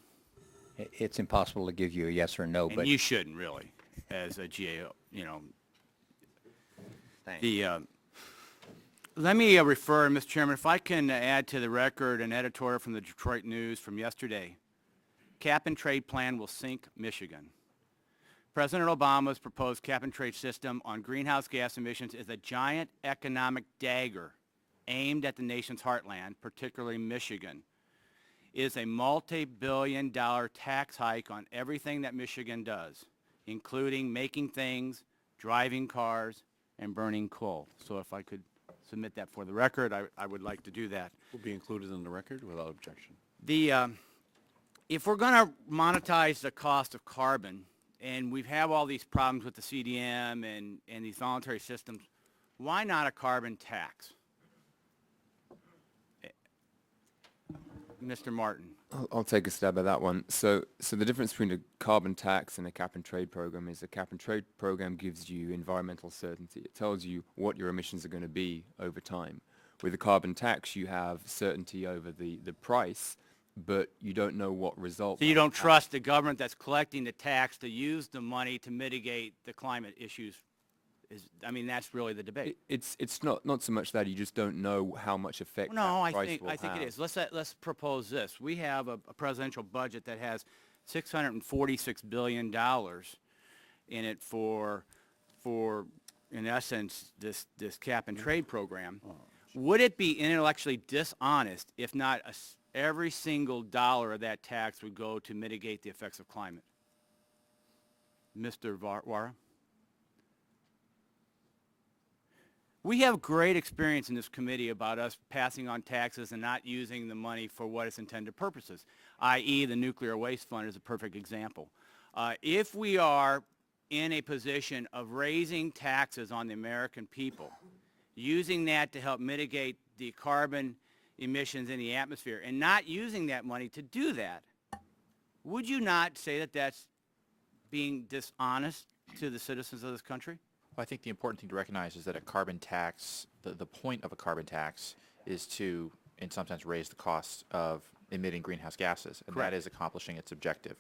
It's impossible to give you a yes or no, And but... you shouldn't really, as a GAO, Thanks. Let me refer, Mr. Chairman, if I can add to the record an editorial from the Detroit News from yesterday. Cap and trade plan will sink Michigan. President Obama's proposed cap and trade system on greenhouse gas emissions is a giant economic dagger aimed at the nation's heartland, particularly Michigan. It is a multi-billion-dollar tax hike on everything that Michigan does, including making things, driving cars, and burning coal. So if I could submit that for the record, I would like to do that. Will be included in the record without objection. If we're going to monetize the cost of carbon, and we have all these problems with the CDM and these voluntary systems, why not a carbon tax? Mr. Martin. I'll take a stab at that one. So the difference between a carbon tax and a cap and trade program is a cap and trade program gives you environmental certainty. It tells you what your emissions are going to be over time. With a carbon tax, you have certainty over the price, but you don't know what result. So you don't trust the government that's collecting the tax to use the money to mitigate the climate issues. That's really the debate. It's not so much that, you just don't know how much effect No, that I price think will have. it is. Let's propose this. We have a presidential budget that has $646 billion in it for in essence this cap and trade program. Would it be intellectually dishonest if not every single dollar of that tax would go to mitigate the effects of climate? Mr. Wara? We have great experience in this committee about us passing on taxes and not using the money for what its intended purposes, i.e. the nuclear waste fund is a perfect example. If we are in a position of raising taxes on the American people, using that to help mitigate the carbon emissions in the atmosphere, and not using that money to do that, would you not say that that's being dishonest to the citizens of this country? Well, I think the important thing to recognize is that a carbon tax, the point of a carbon tax is to, in some sense, raise the cost of emitting greenhouse gases, and Correct. that is accomplishing its objective.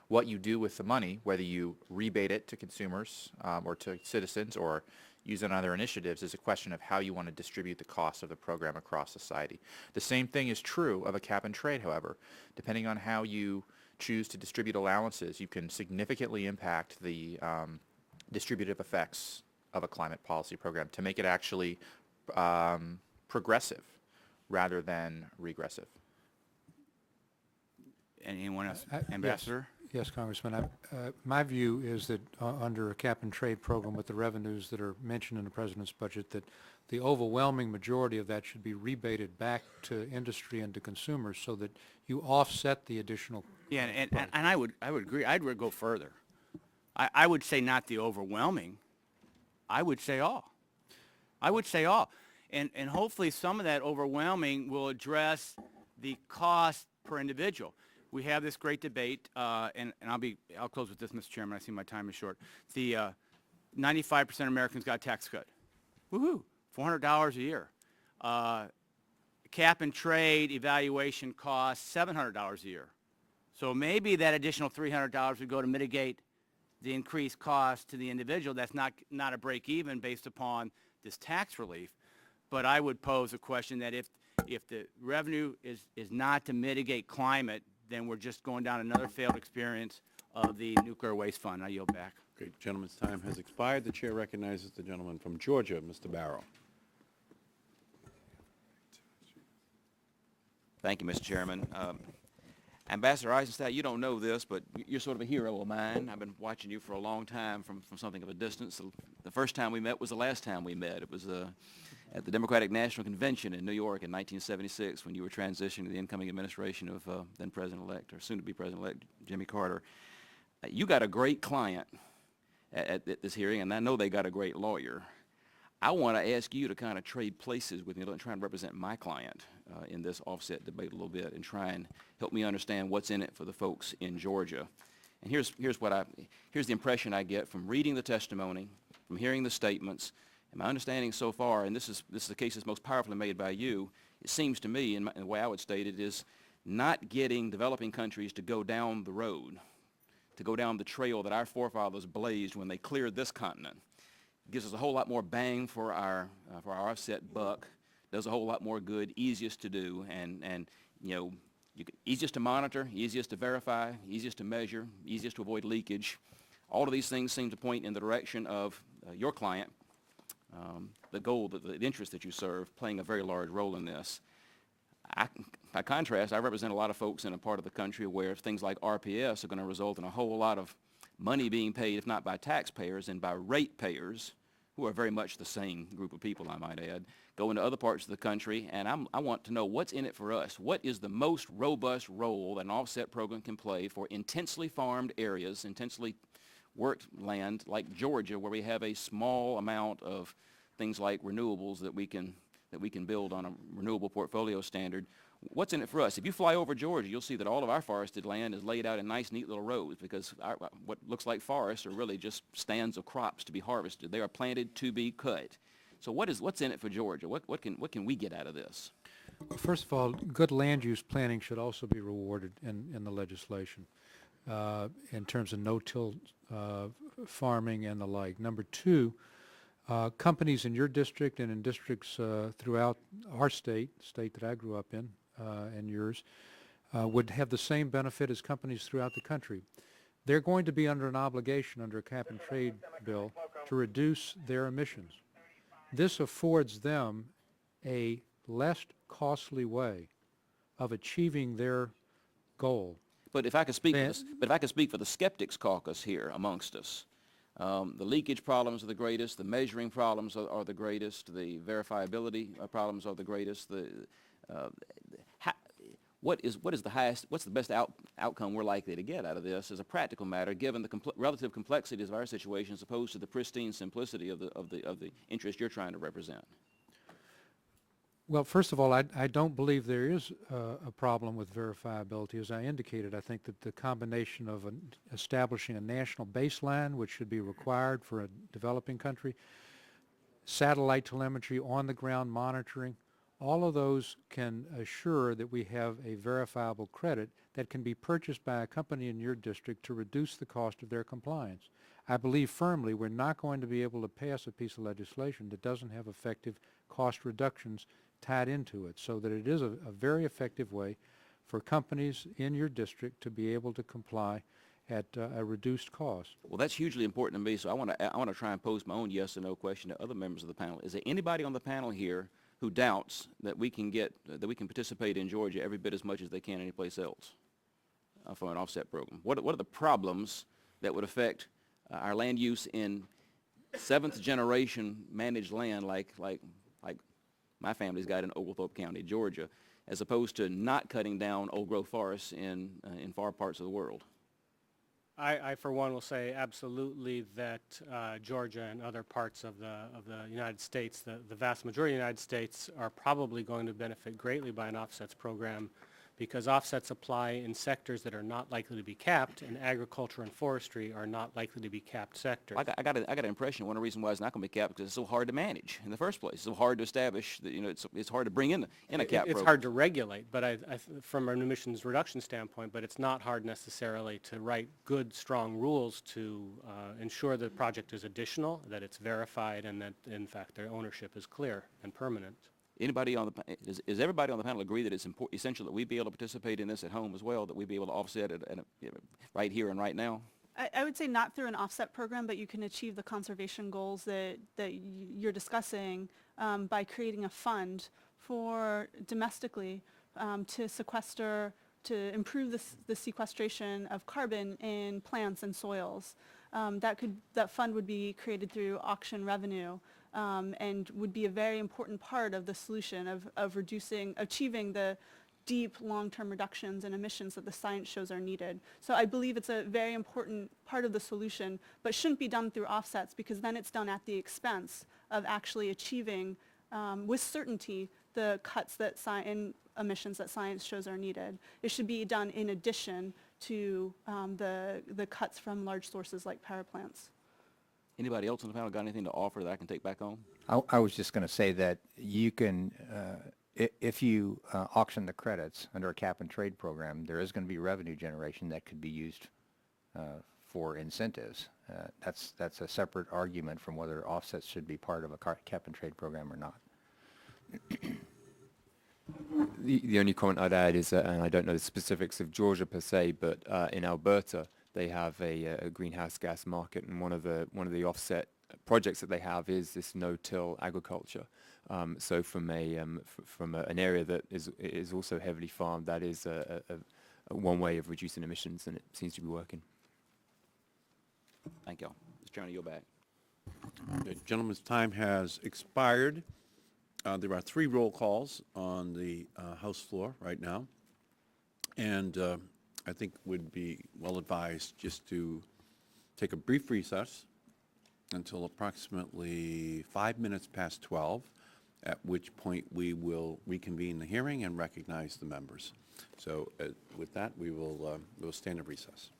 What you do with the money, whether you rebate it to consumers or to citizens or use it on other initiatives, is a question of how you want to distribute the cost of the program across society. The same thing is true of a cap and trade, however. Depending on how you choose to distribute allowances, you can significantly impact the distributive effects of a climate policy program to make it actually progressive rather than regressive. Anyone else? Ambassador? Yes, Congressman. My view is that under a cap and trade program with the revenues that are mentioned in the President's budget, that the overwhelming majority of that should be rebated back to industry and to consumers so that you offset the additional. Yeah, and I would agree. I'd go further. I would say not the overwhelming. I would say all. I would say all. And hopefully some of that overwhelming will address the cost per individual. We have this great debate, and I'll close with this, Mr. Chairman. I see my time is short. The 95% of Americans got a tax cut. Woohoo! $400 a year. Cap and trade evaluation costs $700 a year. So maybe that additional $300 would go to mitigate the increased cost to the individual. That's not a break even based upon this tax relief. But I would pose a question that if the revenue is not to mitigate climate, then we're just going down another failed experience of the nuclear waste fund. I yield back. Great. Gentleman's time has expired. The chair recognizes the gentleman from Georgia, Mr. Barrow. Thank you, Mr. Chairman. Ambassador Eisenstadt, you don't know this, but you're sort of a hero of mine. I've been watching you for a long time from something of a distance. The first time we met was the last time we met. It was at the Democratic National Convention in New York in 1976 when you were transitioning to the incoming administration of then President-elect, or soon-to-be President-elect, Jimmy Carter. You got a great client at this hearing, and I know they got a great lawyer. I want to ask you to kind of trade places with me and try and represent my client in this offset debate a little bit and try and help me understand what's in it for the folks in Georgia. And here's the impression I get from reading the testimony, from hearing the statements, and my understanding so far, and this is the case that's most powerfully made by you, it seems to me, in the way I would state it, is not getting developing countries to go down the road, to go down the trail that our forefathers blazed when they cleared this continent. It gives us a whole lot more bang for our offset buck, does a whole lot more good, easiest to do, and you know, easiest to monitor, easiest to verify, easiest to measure, easiest to avoid leakage. All of these things seem to point in the direction of your client, the goal, the interest that you serve, playing a very large role in this. By contrast, I represent a lot of folks in a part of the country where things like RPS are going to result in a whole lot of money being paid, if not by taxpayers, and by ratepayers, who are very much the same group of people, I might add, go into other parts of the country, and I want to know what's in it for us. What is the most robust role that an offset program can play for intensely farmed areas, intensely worked land like Georgia, where we have a small amount of things like renewables that we can build on a renewable portfolio standard? What's in it for us? If you fly over Georgia, you'll see that all of our forested land is laid out in nice, neat little rows because what looks like forests are really just stands of crops to be harvested. They are planted to be cut. So what's in it for Georgia? What can we get out of this? Well, first of all, good land use planning should also be rewarded in the legislation in terms of no-till farming and the like. Number two, companies in your district and in districts throughout our state that I grew up in, and yours, would have the same benefit as companies throughout the country. They're going to be under an obligation under a cap-and-trade bill to reduce their emissions. This affords them a less costly way of achieving their goal. But if I could speak, for the skeptics caucus here amongst us, the leakage problems are the greatest, the measuring problems are the greatest, the verifiability problems are the greatest. What's the best outcome we're likely to get out of this as a practical matter, given the relative complexities of our situation as opposed to the pristine simplicity of the interest you're trying to represent? Well, first of all, I don't believe there is a problem with verifiability. As I indicated, I think that the combination of establishing a national baseline, which should be required for a developing country, satellite telemetry, on-the-ground monitoring, all of those can assure that we have a verifiable credit that can be purchased by a company in your district to reduce the cost of their compliance. I believe firmly we're not going to be able to pass a piece of legislation that doesn't have effective cost reductions tied into it, so that it is a very effective way for companies in your district to be able to comply at a reduced cost. Well, that's hugely important to me, so I want to try and pose my own yes or no question to other members of the panel. Is there anybody on the panel here who doubts that we can participate in Georgia every bit as much as they can anyplace else for an offset program? What are the problems that would affect our land use in seventh generation managed land like my family's got in Oglethorpe County, Georgia, as opposed to not cutting down old growth forests in far parts of the world? I for one will say absolutely that Georgia and other parts of the United States, the vast majority of the United States, are probably going to benefit greatly by an offsets program, because offsets apply in sectors that are not likely to be capped, and agriculture and forestry are not likely to be capped sectors. I got an impression one of the reasons why it's not going to be capped because it's so hard to manage in the first place. It's so hard to establish that, it's hard to bring in a cap program. It's hard to regulate, but from an emissions reduction standpoint, but it's not hard necessarily to write good, strong rules to ensure the project is additional, that it's verified, and that in fact their ownership is clear and permanent. Anybody does everybody on the panel agree that it's essential that we be able to participate in this at home as well, that we be able to offset it right here and right now? I would say not through an offset program, but you can achieve the conservation goals that you're discussing by creating a fund for domestically to sequester, to improve the sequestration of carbon in plants and soils. that fund would be created through auction revenue, and would be a very important part of the solution of achieving the deep long-term reductions in emissions that the science shows are needed. So I believe it's a very important part of the solution, but shouldn't be done through offsets, because then it's done at the expense of actually achieving with certainty the cuts in emissions that science shows are needed. It should be done in addition to the cuts from large sources like power plants. Anybody else on the panel got anything to offer that I can take back home? I was just going to say that you can, if you auction the credits under a cap and trade program, there is going to be revenue generation that could be used for incentives. That's a separate argument from whether offsets should be part of a cap and trade program or not. The only comment I'd add is, and I don't know the specifics of Georgia per se, but in Alberta they have a greenhouse gas market, and one of the offset projects that they have is this no-till agriculture. So from an area that is also heavily farmed, that is one way of reducing emissions, and it seems to be working. Thank you. Mr. Chairman, you're back. The gentleman's time has expired. There are 3 roll calls on the House floor right now, and I think would be well advised just to take a brief recess until approximately 5 minutes past 12, at which point we will reconvene the hearing and recognize the members. So with that, we'll stand in recess.